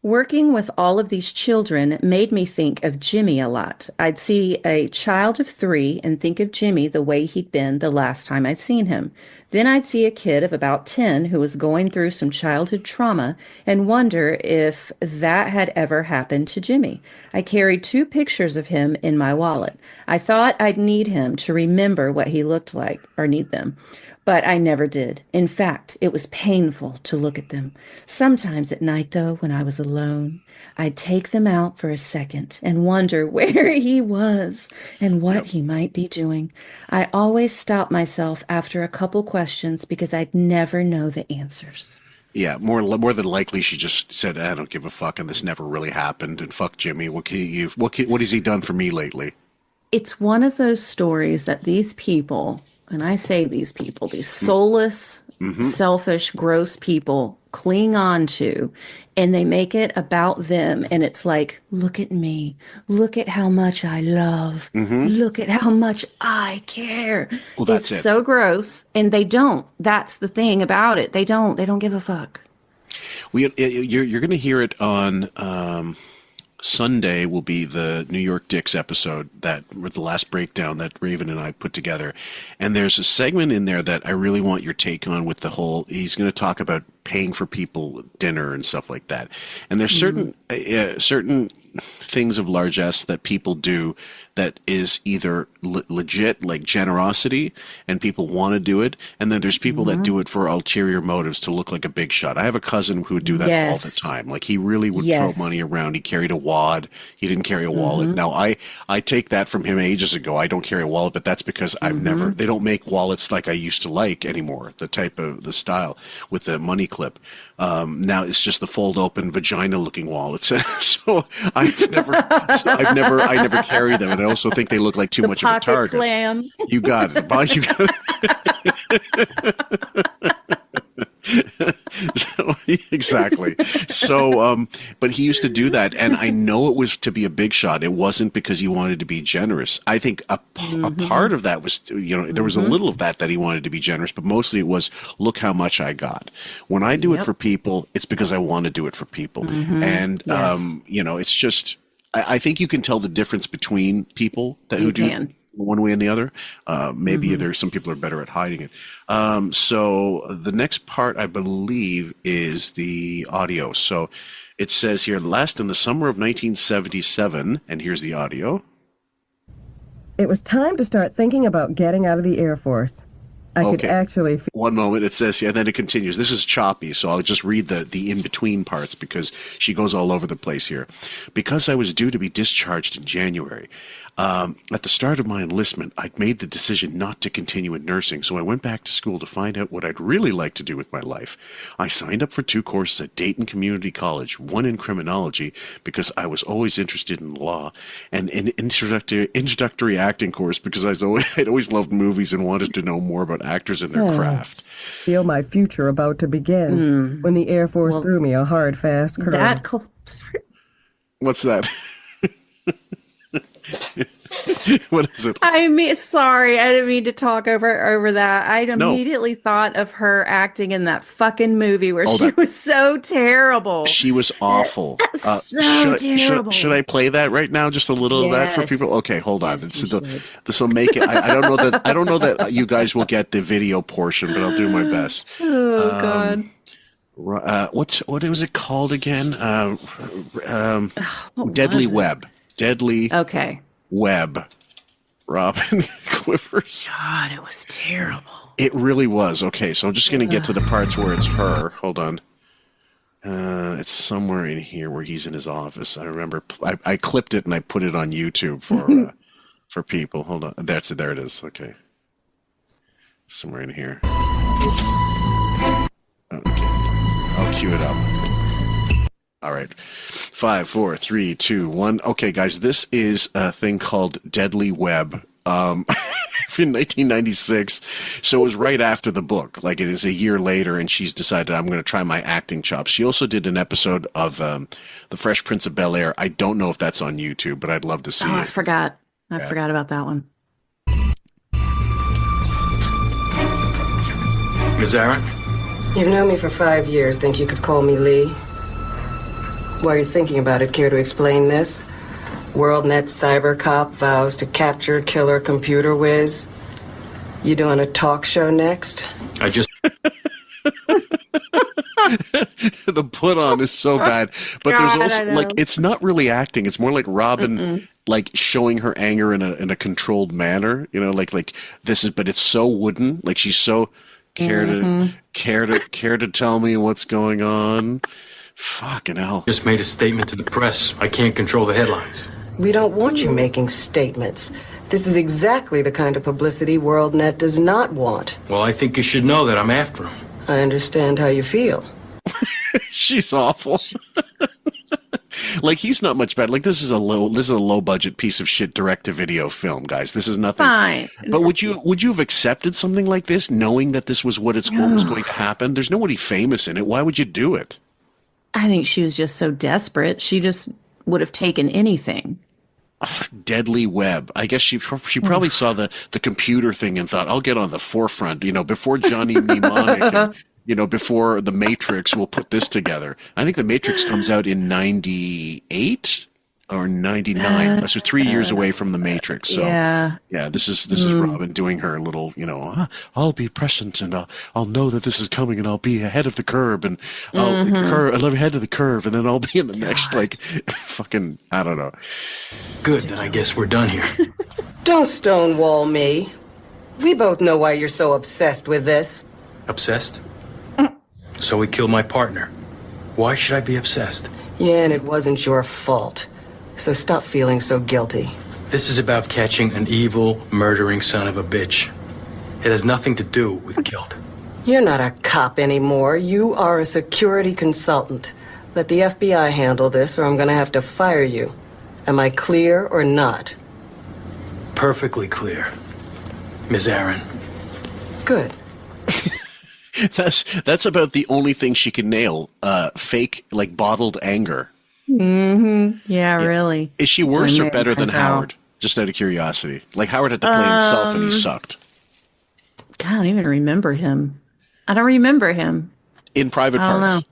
Working with all of these children made me think of Jimmy a lot. I'd see a child of 3 and think of Jimmy the way he'd been the last time I'd seen him. Then I'd see a kid of about 10 who was going through some childhood trauma and wonder if that had ever happened to Jimmy. I carried 2 pictures of him in my wallet. I thought I'd need him to remember what he looked like, or need them. But I never did. In fact, it was painful to look at them. Sometimes at night, though, when I was alone, I'd take them out for a second and wonder where he was and what he might be doing. I always stopped myself after a couple questions because I'd never know the answers. Yeah, more than likely she just said, I don't give a fuck, and this never really happened, and fuck Jimmy. What has he done for me lately? It's one of those stories that these people, and I say these people, these soulless, selfish, gross people cling on to, and they make it about them. And it's like, look at me. Look at how much I love. Look at how much I care. Well, that's it's so gross. And they don't. That's the thing about it. They don't give a fuck. You're going to hear it on Sunday will be the New York Dicks episode with the last breakdown that Raven and I put together. And there's a segment in there that I really want your take on with the whole, he's going to talk about paying for people dinner and stuff like that. And there's certain things of largesse that people do that is either legit, like generosity, and people want to do it. And then there's people that do it for ulterior motives to look like a big shot. I have a cousin who would do that all the time. Like, he really would throw money around. He carried a wad. He didn't carry a wallet. Now, I take that from him ages ago. I don't carry a wallet, but that's because they don't make wallets like I used to like anymore, the style with the money clip. Now it's just the fold open vagina looking wallets. So I never carry them. And I also think they look like too much of a target. Clam. You got it. You got it. So, exactly. So, but he used to do that, and I know it was to be a big shot. It wasn't because he wanted to be generous. I think a part of that was, there was a little of that he wanted to be generous, but mostly it was, look how much I got. When I do it for people, it's because I want to do it for people. And, it's just, I think you can tell the difference between people who do one way and the other. Maybe there's some people are better at hiding it. So the next part, I believe, is the audio. So it says here, last in the summer of 1977, and here's the audio. It was time to start thinking about getting out of the Air Force. I could actually... One moment, it says here, and then it continues. This is choppy, so I'll just read the in-between parts because she goes all over the place here. Because I was due to be discharged in January, at the start of my enlistment, I'd made the decision not to continue in nursing, so I went back to school to find out what I'd really like to do with my life. I signed up for 2 courses at Dayton Community College, one in criminology, because I was always interested in law, and an introductory acting course because I'd always loved movies and wanted to know more about actors and their craft. Feel my future about to begin when the Air Force threw me a hard, fast curve. What's that? What is it? I mean, sorry, I didn't mean to talk over that. I immediately thought of her acting in that fucking movie where she was so terrible. She was awful. Terrible. Should I play that right now? Just a little of that for people. Okay, hold on. This will make it. I don't know that you guys will get the video portion, but I'll do my best. Oh God. What was it called again? Deadly Web. Deadly Okay. Web. Robin Quivers. God, it was terrible. It really was. Okay, so I'm just going to get to the parts where it's her. Hold on. It's somewhere in here where he's in his office. I remember I clipped it and I put it on YouTube for people. Hold on. There it is. Okay. Somewhere in here. Okay. I'll cue it up. All right. 5, 4, 3, 2, 1. Okay, guys, this is a thing called Deadly Web. In 1996. So it was right after the book. Like, it is a year later, and she's decided, I'm going to try my acting chops. She also did an episode of The Fresh Prince of Bel-Air. I don't know if that's on YouTube, but I'd love to see it. I forgot. I forgot about that one. Ms. Aaron? You've known me for 5 years. Think you could call me Lee? While you're thinking about it, care to explain this? WorldNet cyber cop vows to capture killer computer whiz. You doing a talk show next? I just... The put on is so bad. But there's also, like, it's not really acting. It's more like Robin, like, showing her anger in a controlled manner. You know, like this is, but it's so wooden. Like, she's so care to tell me what's going on. Fucking hell. Just made a statement to the press. I can't control the headlines. We don't want you making statements. This is exactly the kind of publicity WorldNet does not want. Well, I think you should know that I'm after him. I understand how you feel. She's awful. Like, he's not much better. Like, this is a low budget piece of shit direct to video film, guys. This is nothing. Fine. But would you have accepted something like this, knowing that this was what was going to happen? There's nobody famous in it. Why would you do it? I think she was just so desperate. She just would have taken anything. Deadly Web. I guess she probably saw the computer thing and thought, I'll get on the forefront, before Johnny Mnemonic and, before The Matrix, we'll put this together. I think The Matrix comes out in 98 or 99. So 3 years away from The Matrix. So yeah, this is Robin doing her little, I'll be prescient and I'll know that this is coming and I'll be ahead of the curve and I'll be ahead of the curve and then I'll be in the next, like, fucking, I don't know. Good, then I guess we're done here. Don't stonewall me. We both know why you're so obsessed with this. Obsessed? So he killed my partner. Why should I be obsessed? Yeah, and it wasn't your fault. So stop feeling so guilty. This is about catching an evil, murdering son of a bitch. It has nothing to do with guilt. You're not a cop anymore. You are a security consultant. Let the FBI handle this or I'm going to have to fire you. Am I clear or not? Perfectly clear, Ms. Aaron. Good. That's about the only thing she can nail. Fake, like, bottled anger. Yeah, really. Is she worse or better than Howard? Just out of curiosity. Like, Howard had to play himself and he sucked. God, I don't even remember him. I don't remember him. In Private Parts. Know.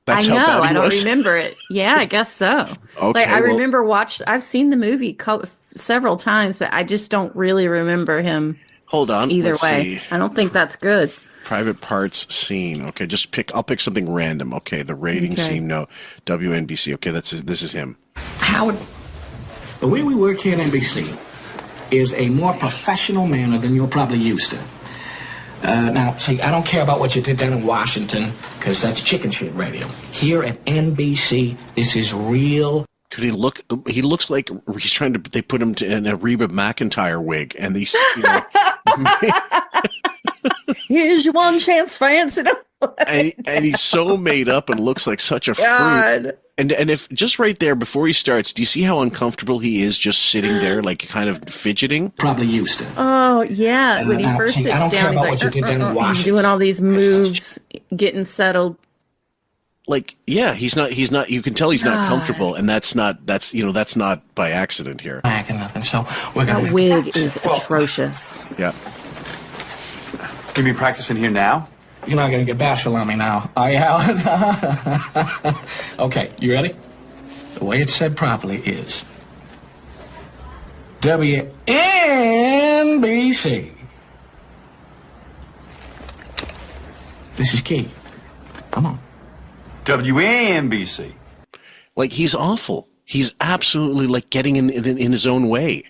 That's I know. how bad he I don't was. remember it. Yeah, I guess so. Okay, like, I remember I've seen the movie several times, but I just don't really remember him. Hold on. Either let's way. See. I don't think that's good. Private Parts scene. Okay, I'll pick something random. Okay, the rating scene. No, WNBC. Okay, this is him. Howard, the way we work here at NBC is a more professional manner than you're probably used to. Now, see, I don't care about what you did down in Washington, because that's chicken shit radio. Here at NBC, this is real. Could he look? He looks like he's trying to. They put him in a Reba McEntire wig, and these. Here's your one chance, France. and he's so made up and looks like such a freak. And if just right there before he starts, do you see how uncomfortable he is just sitting there, like, kind of fidgeting? Probably used to. Oh yeah, when he first sits down, he's like, he's doing all these moves, getting settled. Like, yeah, he's not. You can tell he's not comfortable, and that's not by accident here. Nothing. So that wig is atrocious. Yeah. You mean practicing here now? You're not going to get bashful on me now, are you, Howard? Okay, you ready? The way it's said properly is WNBC. This is key. Come on. WNBC. Like, he's awful. He's absolutely like getting in his own way.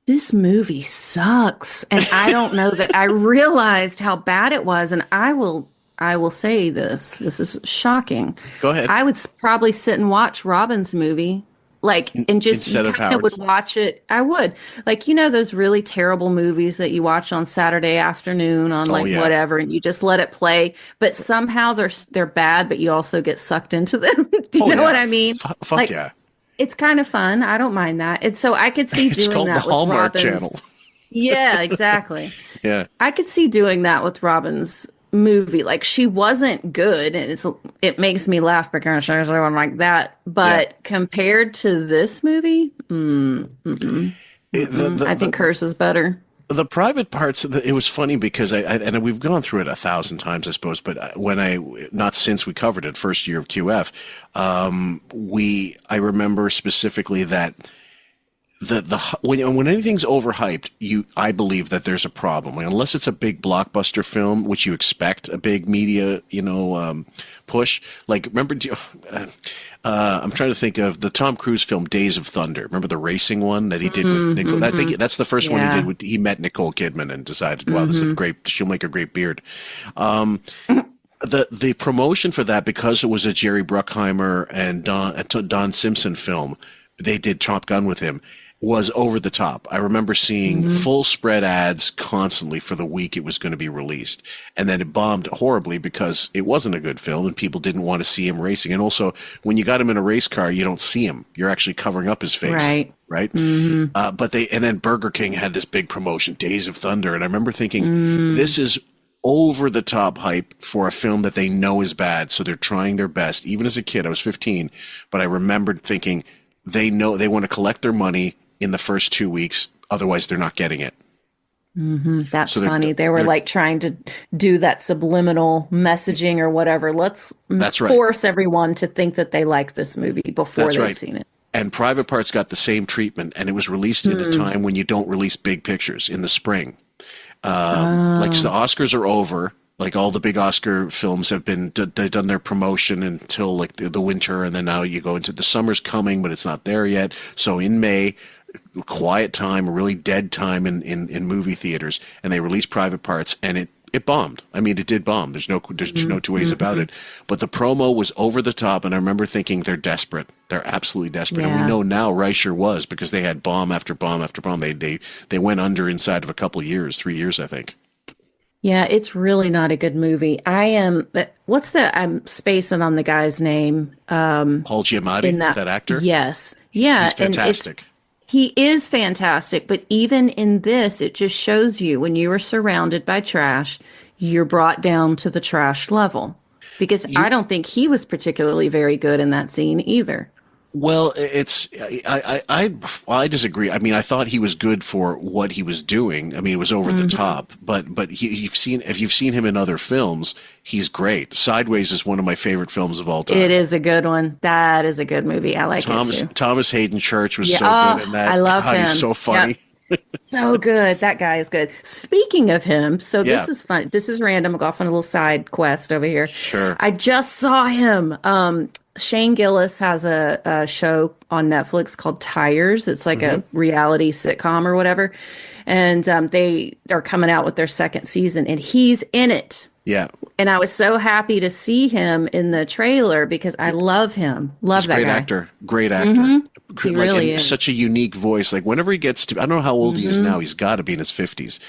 This movie sucks. And I don't know that I realized how bad it was. And I will say this. This is shocking. Go ahead. I would probably sit and watch Robin's movie. Like, and just kind of would watch it. I would. Like, you know, those really terrible movies that you watch on Saturday afternoon on whatever, and you just let it play. But somehow they're bad, but you also get sucked into them. Do you know what I mean? Fuck like, yeah. It's kind of fun. I don't mind that. And so I could see doing that with Hallmark Robin's. Channel. Yeah, exactly. Yeah. I could see doing that with Robin's movie. Like, she wasn't good, and it makes me laugh because she's one like that. But compared to this movie, I think hers is better. The private parts, it was funny because and we've gone through it 1,000 times, I suppose, but not since we covered it, first year of QF, I remember specifically that when anything's overhyped, I believe that there's a problem. Like, unless it's a big blockbuster film, which you expect a big media, push. Like, remember, I'm trying to think of the Tom Cruise film Days of Thunder. Remember the racing one that he did with Nicole? I think that's the first one he did. He met Nicole Kidman and decided, wow, this is she'll make a great beard. The promotion for that, because it was a Jerry Bruckheimer and Don Simpson film, they did Top Gun with him, was over the top. I remember seeing full spread ads constantly for the week it was going to be released. And then it bombed horribly because it wasn't a good film and people didn't want to see him racing. And also, when you got him in a race car, you don't see him. You're actually covering up his face. Right? But then Burger King had this big promotion, Days of Thunder. And I remember thinking, this is over the top hype for a film that they know is bad. So they're trying their best. Even as a kid, I was 15, but I remembered thinking, they know they want to collect their money in the first 2 weeks. Otherwise, they're not getting it. That's funny. They were like trying to do that subliminal messaging or whatever. Let's force everyone to think that they like this movie before they've seen it. And Private Parts got the same treatment, and it was released at a time when you don't release big pictures in the spring. Like, so the Oscars are over. Like, all the big Oscar films have they've done their promotion until like the winter, and then now you go into the summer's coming, but it's not there yet. So in May, quiet time, a really dead time in movie theaters, and they released Private Parts, and it bombed. I mean, it did bomb. There's no two ways about it. But the promo was over the top, and I remember thinking they're desperate. They're absolutely desperate. And we know now Reicher was, because they had bomb after bomb after bomb. They went under inside of a couple of years, 3 years, I think. Yeah, it's really not a good movie. I'm spacing on the guy's name. Paul Giamatti, that actor? Yes. Yeah. He's fantastic. He is fantastic, but even in this, it just shows you when you are surrounded by trash, you're brought down to the trash level. Because I don't think he was particularly very good in that scene either. Well, I disagree. I mean, I thought he was good for what he was doing. I mean, it was over the top, but if you've seen him in other films, he's great. Sideways is one of my favorite films of all time. It is a good one. That is a good movie. I like it too. Thomas Hayden Church was so good in that. I love him. He's so funny. Yep. So good. That guy is good. Speaking of him, this is fun. This is random. I'll go off on a little side quest over here. Sure. I just saw him. Shane Gillis has a show on Netflix called Tires. It's like a reality sitcom or whatever. And they are coming out with their second season, and he's in it. Yeah. And I was so happy to see him in the trailer because I love him. Love that guy. Great actor. He really is. Such a unique voice. Like, whenever he gets to, I don't know how old he is now. He's got to be in his 50s,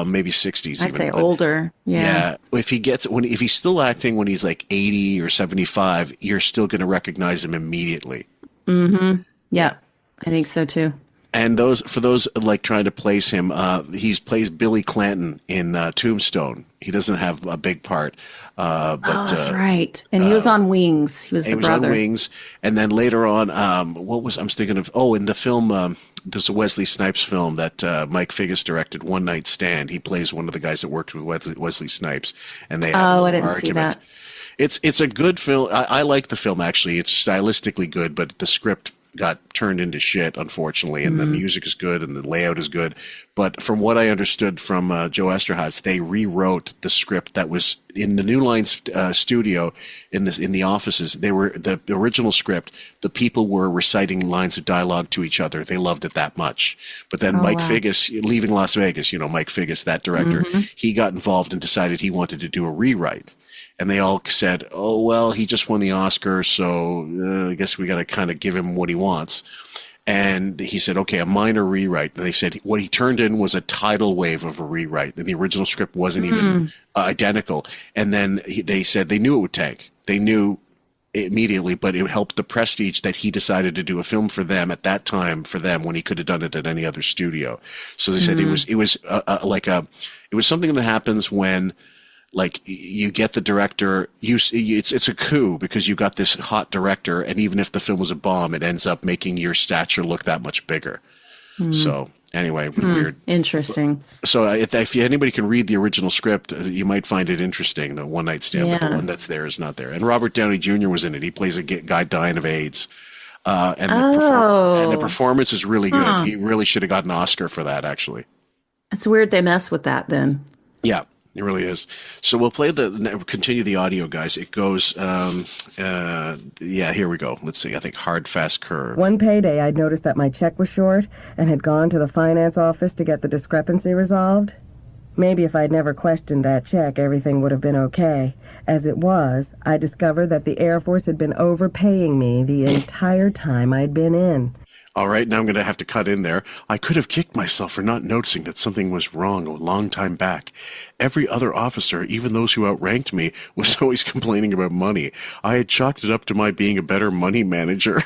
maybe 60s. I'd say older. Yeah. If he's still acting when he's like 80 or 75, you're still going to recognize him immediately. Yeah, I think so too. And for those like trying to place him, he plays Billy Clanton in Tombstone. He doesn't have a big part. But that's right. And he was on Wings. He was the brother. He was on Wings. And then later on, I'm thinking of, in the film, there's a Wesley Snipes film that Mike Figgis directed, One Night Stand. He plays one of the guys that worked with Wesley Snipes. And they have I didn't see that. It's a good film. I like the film, actually. It's stylistically good, but the script got turned into shit, unfortunately, and the music is good and the layout is good. But from what I understood from Joe Esterhaz, they rewrote the script that was in the New Line studio in the offices. They were the original script. The people were reciting lines of dialogue to each other. They loved it that much. But then Mike Figgis, leaving Las Vegas, Mike Figgis, that director, he got involved and decided he wanted to do a rewrite. And they all said, oh, well, he just won the Oscar, so I guess we got to kind of give him what he wants. And he said, okay, a minor rewrite. And they said what he turned in was a tidal wave of a rewrite. And the original script wasn't even identical. And then they said they knew it would tank. They knew immediately, but it helped the prestige that he decided to do a film for them at that time for them when he could have done it at any other studio. So they said it was something that happens when, like, you get the director, it's a coup because you got this hot director, and even if the film was a bomb, it ends up making your stature look that much bigger. So anyway, weird. Interesting. So if anybody can read the original script, you might find it interesting. The one night stand, but the one that's there is not there. And Robert Downey Jr. was in it. He plays a guy dying of AIDS. And the performance is really good. He really should have got an Oscar for that, actually. It's weird they mess with that then. Yeah. It really is. So we'll continue the audio, guys. It goes, here we go. Let's see. I think hard, fast curve. One payday, I'd noticed that my check was short and had gone to the finance office to get the discrepancy resolved. Maybe if I'd never questioned that check, everything would have been okay. As it was, I discovered that the Air Force had been overpaying me the entire time I'd been in. All right, now I'm going to have to cut in there. I could have kicked myself for not noticing that something was wrong a long time back. Every other officer, even those who outranked me, was always complaining about money. I had chalked it up to my being a better money manager.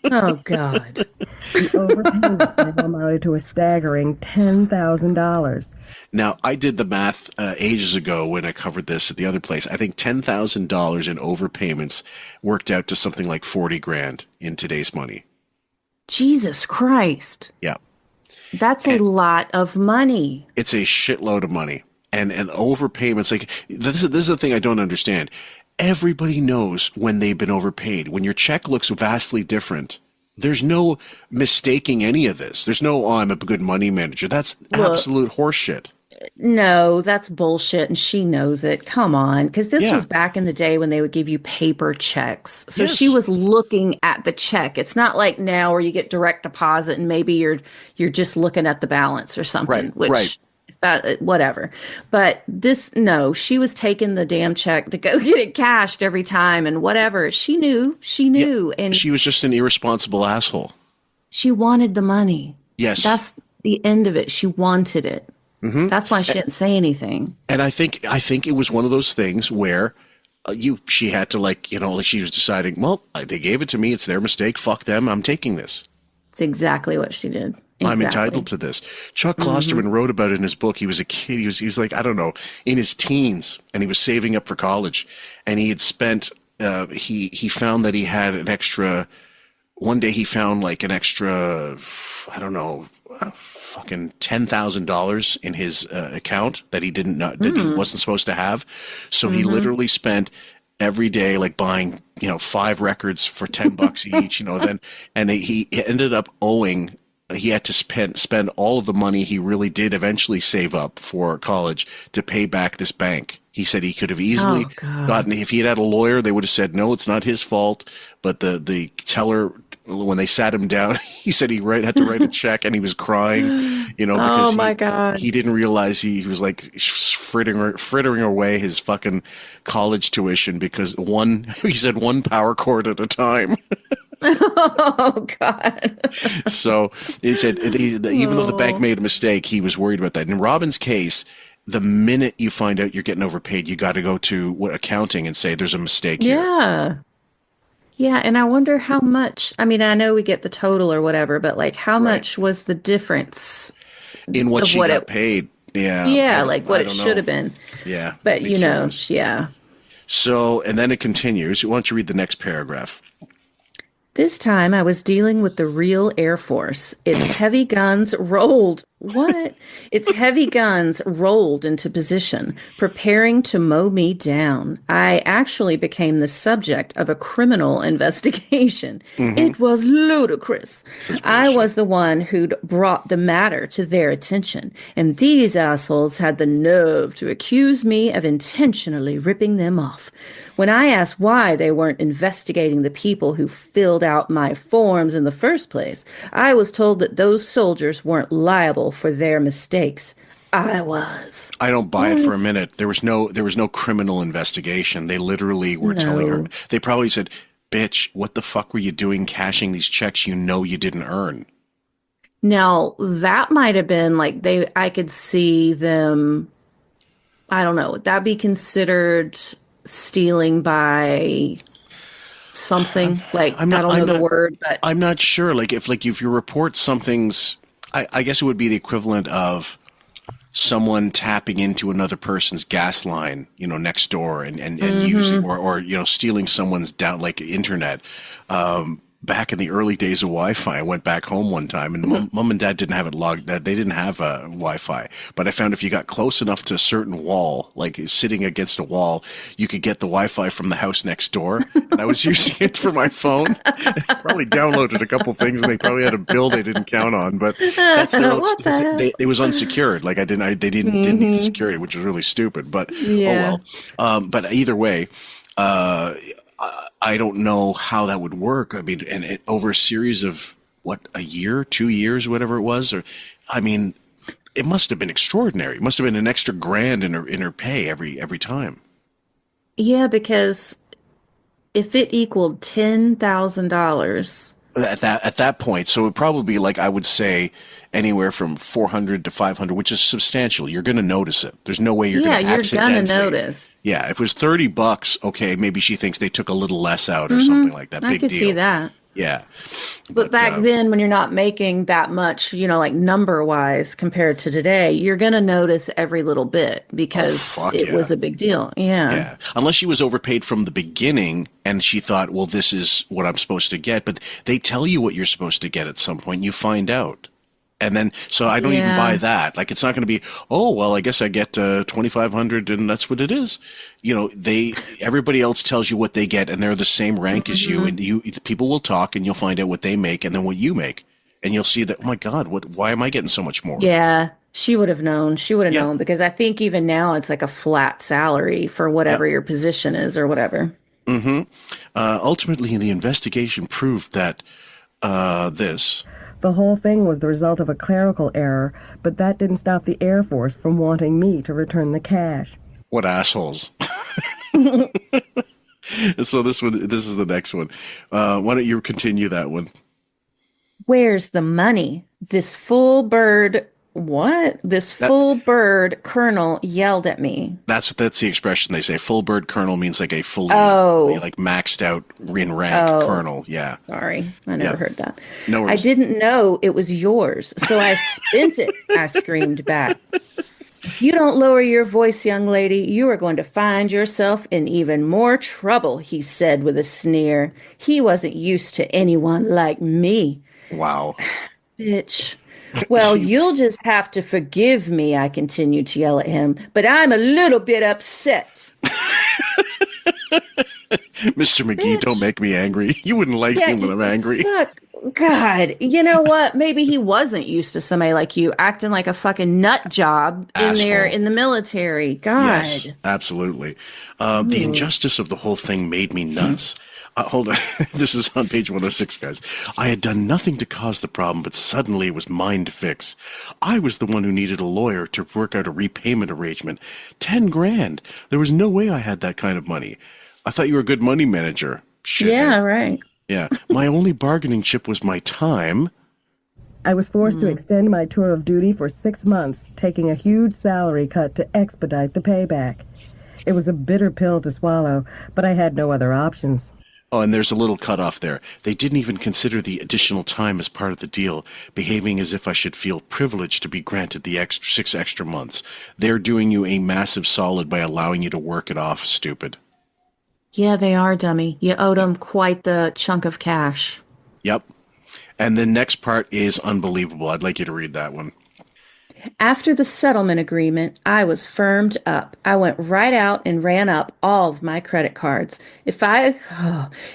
Oh, God. The overpayment amounted to a staggering $10,000. Now, I did the math ages ago when I covered this at the other place. I think $10,000 in overpayments worked out to something like $40,000 in today's money. Jesus Christ. Yeah. That's a lot of money. It's a shitload of money. And overpayments, like, this is the thing I don't understand. Everybody knows when they've been overpaid. When your check looks vastly different, there's no mistaking any of this. There's no, I'm a good money manager. That's absolute horseshit. No, that's bullshit, and she knows it. Come on, because this was back in the day when they would give you paper checks. So she was looking at the check. It's not like now where you get direct deposit and maybe you're just looking at the balance or something. Whatever. But she was taking the damn check to go get it cashed every time and whatever. She knew, and she was just an irresponsible asshole. She wanted the money. Yes, that's the end of it. She wanted it. That's why she didn't say anything. And I think it was one of those things where she had to she was deciding, well, they gave it to me. It's their mistake. Fuck them. I'm taking this. It's exactly what she did. Exactly. I'm entitled to this. Chuck Klosterman wrote about it in his book. He was a kid. He was like, I don't know, in his teens, and he was saving up for college. And he had spent, he found that he had an extra, one day he found like an extra, I don't know, fucking $10,000 in his account that he he wasn't supposed to have. So he literally spent every day like buying 5 records for $10 each. And he ended up owing. He had to spend all of the money he really did eventually save up for college to pay back this bank. He said he could have easily gotten, if he had a lawyer, they would have said, no, it's not his fault. But the teller, when they sat him down, he said he had to write a check and he was crying, because he didn't realize he was like frittering away his fucking college tuition because he said one power cord at a time. Oh, God. So he said, even though the bank made a mistake, he was worried about that. In Robin's case, the minute you find out you're getting overpaid, you got to go to accounting and say there's a mistake here. Yeah, and I wonder how much. I mean, I know we get the total or whatever, but like how much was the difference in what she got paid? Yeah, what it should have been. Yeah. But So, and then it continues. Why don't you read the next paragraph? This time I was dealing with the real Air Force. Its heavy guns rolled What? Its heavy guns rolled into position, preparing to mow me down. I actually became the subject of a criminal investigation. It was ludicrous. I was the one who'd brought the matter to their attention, and these assholes had the nerve to accuse me of intentionally ripping them off. When I asked why they weren't investigating the people who filled out my forms in the first place, I was told that those soldiers weren't liable for their mistakes. I was. I don't buy it for a minute. There was no criminal investigation. They literally were telling her. They probably said, "Bitch, what the fuck were you doing cashing these checks you know you didn't earn?" Now, that might have been like I could see them, I don't know, would that be considered stealing by something? Like, I don't know the word, but I'm not sure. Like if you report something's, I guess it would be the equivalent of someone tapping into another person's gas line, next door and using or stealing someone's internet. Back in the early days of Wi-Fi, I went back home one time, and mom and dad didn't have it logged. They didn't have Wi-Fi, but I found if you got close enough to a certain wall, like sitting against a wall, you could get the Wi-Fi from the house next door. And I was using it for my phone. Probably downloaded a couple things, and they probably had a bill they didn't count on. But that's it was unsecured. Like they didn't need security, which was really stupid. But oh well. But either way. I don't know how that would work. I mean, and over a series of a year, 2 years, whatever it was, it must have been extraordinary. It must have been an extra grand in her pay every time. Yeah, because if it equaled $10,000 at that point, so it would probably be I would say anywhere from 400 to 500, which is substantial. You're going to notice it. There's no way you're going to accidentally. Yeah, you're going to notice. Yeah, if it was $30, okay, maybe she thinks they took a little less out or something like that. I could see that. Yeah. But back then, when you're not making that much, number-wise compared to today, you're going to notice every little bit because it was a big deal. Yeah. Yeah. Unless she was overpaid from the beginning and she thought, well, this is what I'm supposed to get. But they tell you what you're supposed to get at some point. You find out. And then, so I don't even buy that. It's not going to be, oh, well, I guess I get 2,500 and that's what it is. Everybody else tells you what they get and they're the same rank as you. And people will talk and you'll find out what they make and then what you make. And you'll see that, oh my God, why am I getting so much more? Yeah. She would have known. She would have known because I think even now it's like a flat salary for whatever your position is or whatever. Ultimately, the investigation proved that this. The whole thing was the result of a clerical error, but that didn't stop the Air Force from wanting me to return the cash. What assholes. So this is the next one. Why don't you continue that one? Where's the money? This full bird colonel yelled at me. That's the expression they say. Full bird colonel means like a fully maxed out in rank colonel. Yeah. Sorry. I never heard that. No worries. I didn't know it was yours, so I spent it, I screamed back. If you don't lower your voice, young lady, you are going to find yourself in even more trouble, he said with a sneer. He wasn't used to anyone like me. Wow. Bitch. Well, you'll just have to forgive me, I continued to yell at him, but I'm a little bit upset. Mr. McGee, don't make me angry. You wouldn't like me when I'm angry. Fuck. God, you know what? Maybe he wasn't used to somebody like you acting like a fucking nut job in the military. God. Yes, absolutely. The injustice of the whole thing made me nuts. Hold on. This is on page 106, guys. I had done nothing to cause the problem, but suddenly it was mine to fix. I was the one who needed a lawyer to work out a repayment arrangement. 10 grand. There was no way I had that kind of money. I thought you were a good money manager. Shit. Yeah, right. Yeah. My only bargaining chip was my time. I was forced to extend my tour of duty for 6 months, taking a huge salary cut to expedite the payback. It was a bitter pill to swallow, but I had no other options. Oh, and there's a little cutoff there. They didn't even consider the additional time as part of the deal, behaving as if I should feel privileged to be granted the 6 extra months. They're doing you a massive solid by allowing you to work it off, stupid. Yeah, they are, dummy. You owed them quite the chunk of cash. Yep. And the next part is unbelievable. I'd like you to read that one. After the settlement agreement, I was firmed up. I went right out and ran up all of my credit cards. If I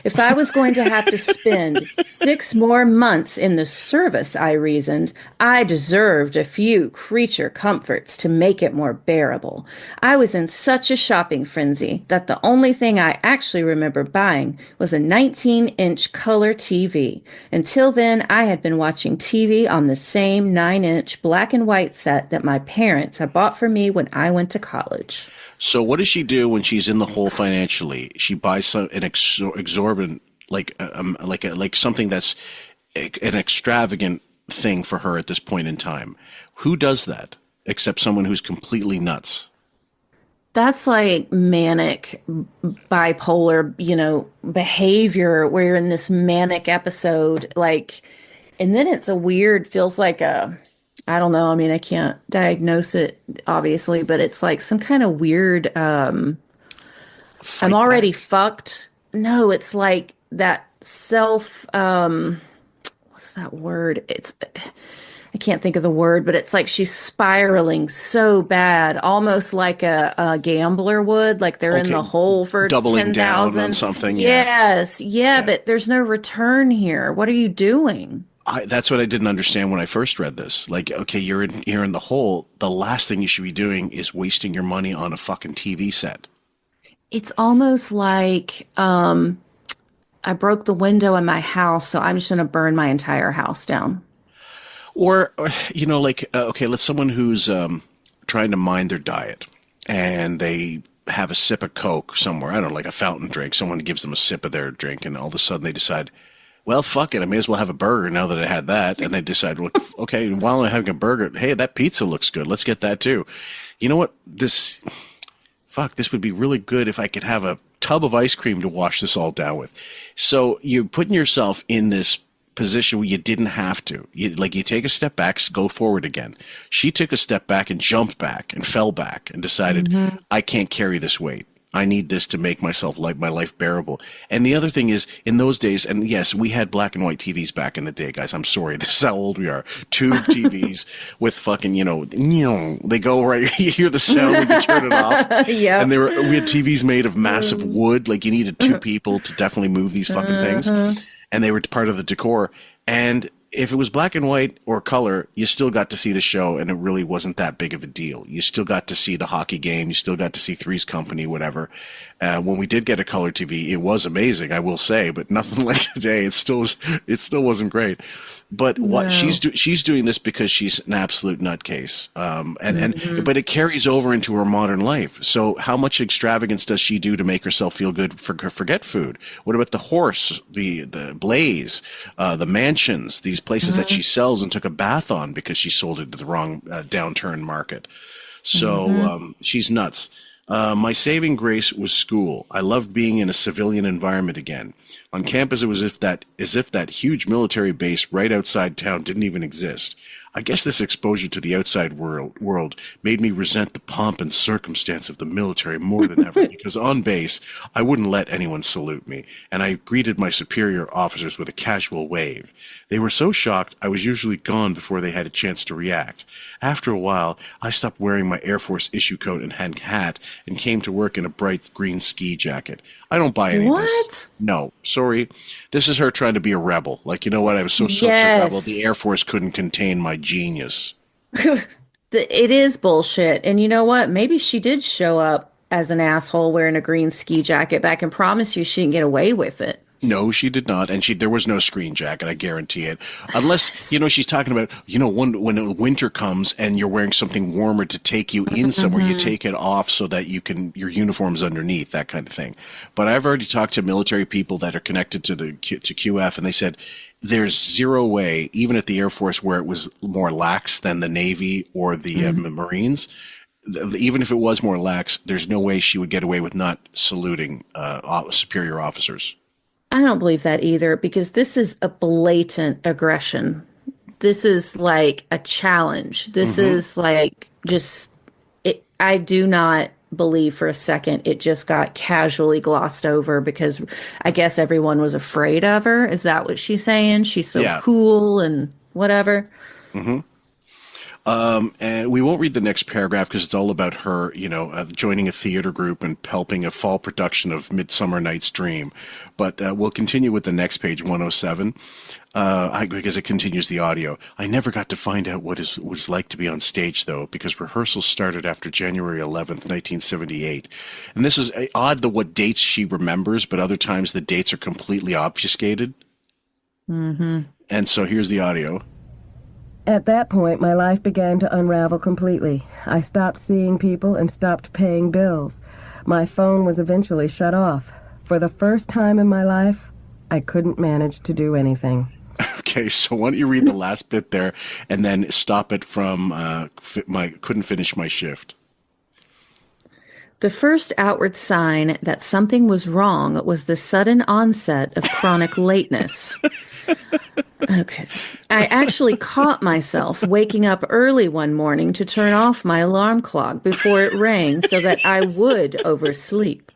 was going to have to spend 6 more months in the service, I reasoned, I deserved a few creature comforts to make it more bearable. I was in such a shopping frenzy that the only thing I actually remember buying was a 19-inch color TV. Until then, I had been watching TV on the same 9-inch black and white set that my parents had bought for me when I went to college. So what does she do when she's in the hole financially? She buys an exorbitant, like something that's an extravagant thing for her at this point in time. Who does that except someone who's completely nuts? That's like manic, bipolar, behavior where you're in this manic episode, and then it's feels like I don't know. I mean, I can't diagnose it, obviously, but it's like some kind of weird, I'm already fucked. No, it's like that what's that word? I can't think of the word, but it's like she's spiraling so bad, almost like a gambler would, like they're in the hole for doubling 10,000 down on something. Yes. Yeah, but there's no return here. What are you doing? That's what I didn't understand when I first read this. Like, okay, you're in the hole. The last thing you should be doing is wasting your money on a fucking TV set. It's almost like I broke the window in my house, so I'm just going to burn my entire house down. Or okay, let's someone who's trying to mind their diet and they have a sip of Coke somewhere. I don't know, like a fountain drink. Someone gives them a sip of their drink, and all of a sudden they decide, well, fuck it, I may as well have a burger now that I had that. And they decide, well, okay, while I'm having a burger, hey, that pizza looks good. Let's get that too. You know what? This would be really good if I could have a tub of ice cream to wash this all down with. So you're putting yourself in this position where you didn't have to. You take a step back, go forward again. She took a step back and jumped back and fell back and decided, I can't carry this weight. I need this to make my life bearable. And the other thing is, in those days, and yes, we had black and white TVs back in the day, guys. I'm sorry, this is how old we are. Tube TVs with fucking, they go right. You hear the sound when you turn it off. Yeah. And we had TVs made of massive wood. Like you needed 2 people to definitely move these fucking things, and they were part of the decor. And if it was black and white or color, you still got to see the show, and it really wasn't that big of a deal. You still got to see the hockey game. You still got to see Three's Company, whatever. When we did get a color TV, it was amazing, I will say, but nothing like today. It still wasn't great. But what she's doing this because she's an absolute nutcase, but it carries over into her modern life. So how much extravagance does she do to make herself feel good? Forget food. What about the horse, the blaze, the mansions, these places that she sells and took a bath on because she sold it to the wrong downturn market? So she's nuts. My saving grace was school. I loved being in a civilian environment again. On campus, it was as if that huge military base right outside town didn't even exist. I guess this exposure to the outside world made me resent the pomp and circumstance of the military more than ever, because on base, I wouldn't let anyone salute me, and I greeted my superior officers with a casual wave. They were so shocked, I was usually gone before they had a chance to react. After a while, I stopped wearing my Air Force issue coat and hat and came to work in a bright green ski jacket. I don't buy any of this. No, sorry. This is her trying to be a rebel. Like, you know what? I was such a rebel. The Air Force couldn't contain my genius. It is bullshit. And you know what? Maybe she did show up as an asshole wearing a green ski jacket, but I can promise you she didn't get away with it. No, she did not, and there was no screen jacket. I guarantee it. Unless she's talking about when winter comes and you're wearing something warmer to take you in somewhere, you take it off so that your uniform's underneath, that kind of thing. But I've already talked to military people that are connected to QF, and they said there's zero way, even at the Air Force where it was more lax than the Navy or the Marines. Even if it was more lax, there's no way she would get away with not saluting superior officers. I don't believe that either, because this is a blatant aggression. This is like a challenge. This is like I do not believe for a second it just got casually glossed over because I guess everyone was afraid of her. Is that what she's saying? She's so cool and whatever. And we won't read the next paragraph because it's all about her, joining a theater group and helping a fall production of Midsummer Night's Dream. But we'll continue with the next page, 107, because it continues the audio. I never got to find out what it was like to be on stage, though, because rehearsals started after January 11th, 1978. And this is odd, what dates she remembers, but other times the dates are completely obfuscated. Mm-hmm. And so here's the audio. At that point, my life began to unravel completely. I stopped seeing people and stopped paying bills. My phone was eventually shut off. For the first time in my life, I couldn't manage to do anything. Okay, so why don't you read the last bit there and then stop it from couldn't finish my shift. The first outward sign that something was wrong was the sudden onset of chronic lateness. Okay. I actually caught myself waking up early one morning to turn off my alarm clock before it rang so that I would oversleep.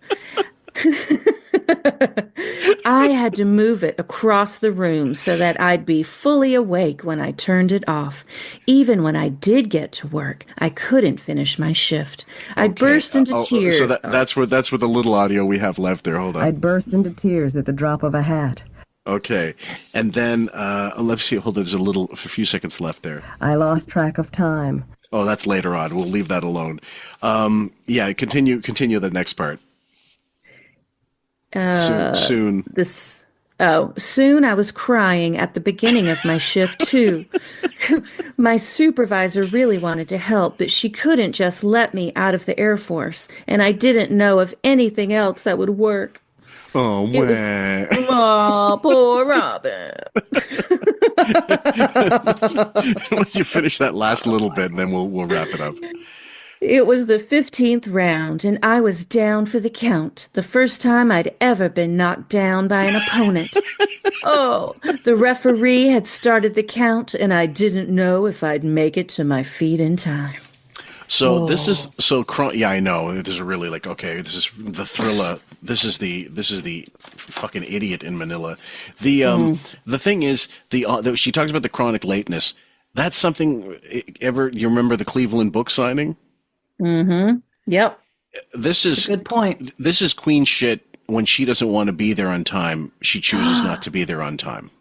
I had to move it across the room so that I'd be fully awake when I turned it off. Even when I did get to work, I couldn't finish my shift. I'd burst into tears. So that's with the little audio we have left there. Hold on. I'd burst into tears at the drop of a hat. Okay. And then let's see. Hold on. There's a few seconds left there. I lost track of time. Oh, that's later on. We'll leave that alone. Yeah, continue the next part. Soon. Soon I was crying at the beginning of my shift, too. My supervisor really wanted to help, but she couldn't just let me out of the Air Force, and I didn't know of anything else that would work. Oh, man. Oh, poor Robin. Why don't you finish that last little bit, and then we'll wrap it up. It was the 15th round, and I was down for the count. The first time I'd ever been knocked down by an opponent. Oh, the referee had started the count, and I didn't know if I'd make it to my feet in time. So this is yeah, I know. This is really okay. This is the thriller. This is the fucking idiot in Manila. The thing is she talks about the chronic lateness. That's something. You remember the Cleveland book signing? Mm-hmm. Yep. This is a good point. This is queen shit. When she doesn't want to be there on time, she chooses not to be there on time.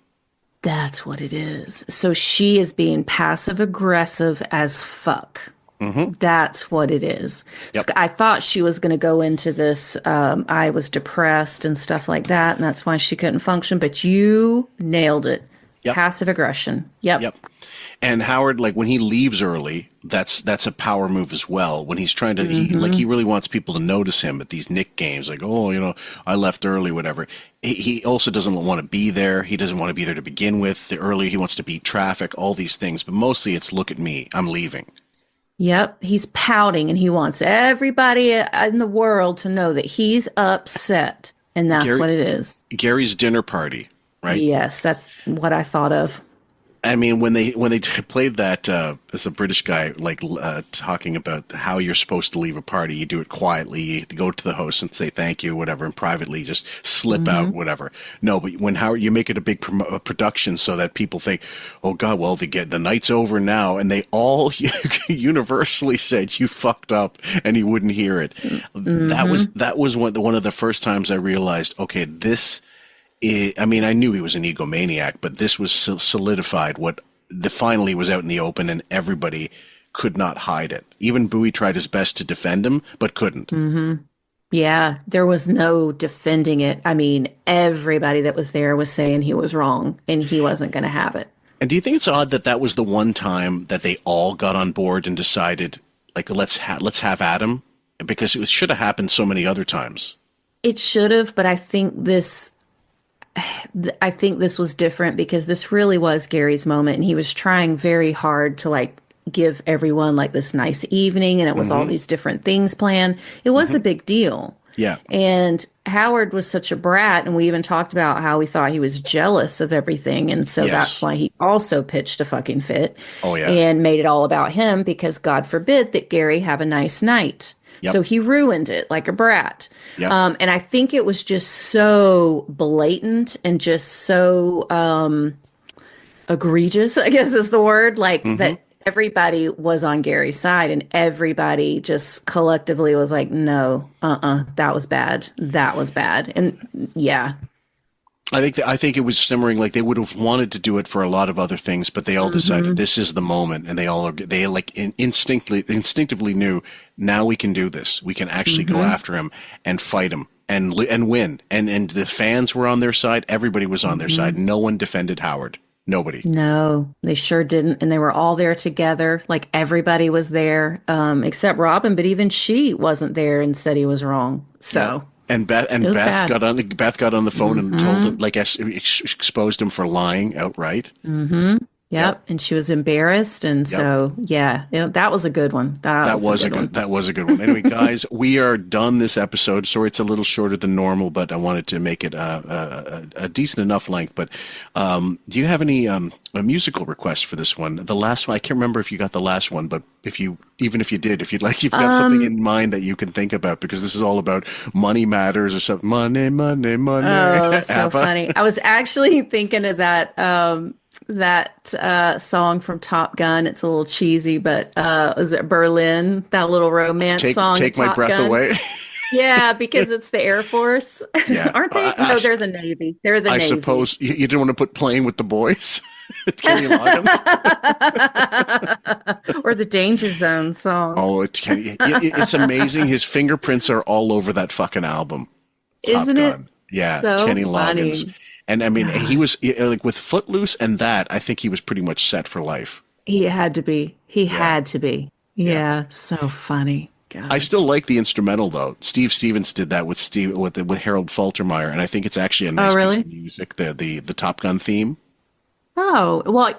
That's what it is. So she is being passive aggressive as fuck. Mm-hmm. That's what it is. Yep. So I thought she was going to go into this. I was depressed and stuff like that, and that's why she couldn't function. But you nailed it. Yep. Passive aggression. Yep. And Howard, when he leaves early, that's a power move as well. When he's trying to, he really wants people to notice him at these Nick games. I left early, whatever. He also doesn't want to be there. He doesn't want to be there to begin with. The earlier he wants to beat traffic, all these things. But mostly it's look at me, I'm leaving. Yep. He's pouting and he wants everybody in the world to know that he's upset. And that's what it is. Gary's dinner party, right? Yes, that's what I thought of. I mean, when they played that as a British guy, talking about how you're supposed to leave a party, you do it quietly. You go to the host and say thank you, whatever, and privately just slip out, whatever. No, but when Howard, you make it a big production so that people think, oh God, well, the night's over now, and they all universally said you fucked up, and he wouldn't hear it. That was one of the first times I realized, okay, this. I mean, I knew he was an egomaniac, but this was solidified finally was out in the open and everybody could not hide it. Even Bowie tried his best to defend him, but couldn't. Mm-hmm. Yeah, there was no defending it. I mean, everybody that was there was saying he was wrong and he wasn't going to have it. And do you think it's odd that was the one time that they all got on board and decided, let's have Adam? Because it should have happened so many other times. It should have, but I think this was different because this really was Gary's moment, and he was trying very hard to give everyone this nice evening, and it was all these different things planned. It was a big deal. Yeah. And Howard was such a brat, and we even talked about how we thought he was jealous of everything, and so that's why he also pitched a fucking fit. Oh yeah. And made it all about him because God forbid that Gary have a nice night. Yep. So he ruined it like a brat. Yep. And I think it was just so blatant and just so egregious, I guess is the word, that everybody was on Gary's side, and everybody just collectively was like, no, that was bad. That was bad. And yeah. I think it was simmering. Like, they would have wanted to do it for a lot of other things, but they all decided this is the moment, and they instinctively knew, now we can do this. We can actually go after him and fight him and win. And the fans were on their side. Everybody was on their side. No one defended Howard. Nobody. No, they sure didn't. And they were all there together. Like, everybody was there, except Robin, but even she wasn't there and said he was wrong. So. Yeah. And Beth got on the phone and told him, like, exposed him for lying outright. Mm-hmm. Yep. And she was embarrassed. And so, yeah, that was a good one. That was a good one. Anyway, guys, we are done this episode. Sorry, it's a little shorter than normal, but I wanted to make it a decent enough length. But do you have any musical requests for this one? The last one, I can't remember if you got the last one, but if you've got something in mind that you can think about, because this is all about money matters or something. Money. Oh, that's so funny. I was actually thinking of that song from Top Gun. It's a little cheesy, but is it Berlin? That little romance song. Take my breath away. Yeah, because it's the Air Force. Yeah. Aren't they? No, they're the Navy. They're the Navy. I suppose you didn't want to put Playing with the Boys. Kenny Loggins. Or the Danger Zone song. Oh, it's amazing. His fingerprints are all over that fucking album. Isn't it? Yeah, so Kenny funny. Loggins. And I mean, he was like, with Footloose and that, I think he was pretty much set for life. He had to be. He had to be. Yeah, so funny. God. I still like the instrumental though. Steve Stevens did that with Harold Faltermeyer, and I think it's actually a nice piece of music. The Top Gun theme. Oh, well,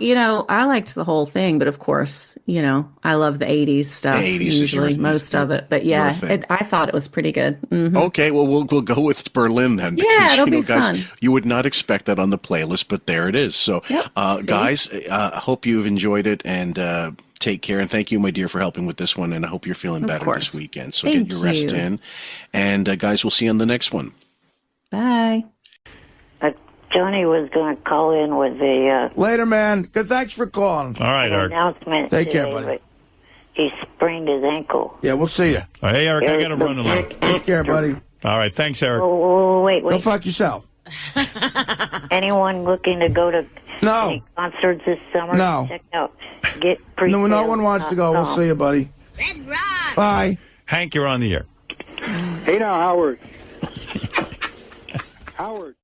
I liked the whole thing, but of course, I love the 80s stuff, usually, most of it. But yeah, I thought it was pretty good. Mm-hmm. Okay, well, we'll go with Berlin then. Because, yeah, it'll be fun. Guys, you would not expect that on the playlist, but there it is. So, guys, I hope you've enjoyed it, and take care. And thank you, my dear, for helping with this one. And I hope you're feeling better this weekend. So get your rest in. And guys, we'll see you on the next one. Bye. Johnny was going to call in with the later, man. Good, thanks for calling. All right, Eric. Announcement. Take care, buddy. He sprained his ankle. Yeah, we'll see you. Hey, Eric, I got to run along. Take care, buddy. All right, thanks, Eric. Oh, wait. Go fuck yourself. Anyone looking to go to any concerts this summer? No. Check out. Get pre. No one wants to go. We'll see you, buddy. Bye. Hank, you're on the air. Hey now, Howard. Howard.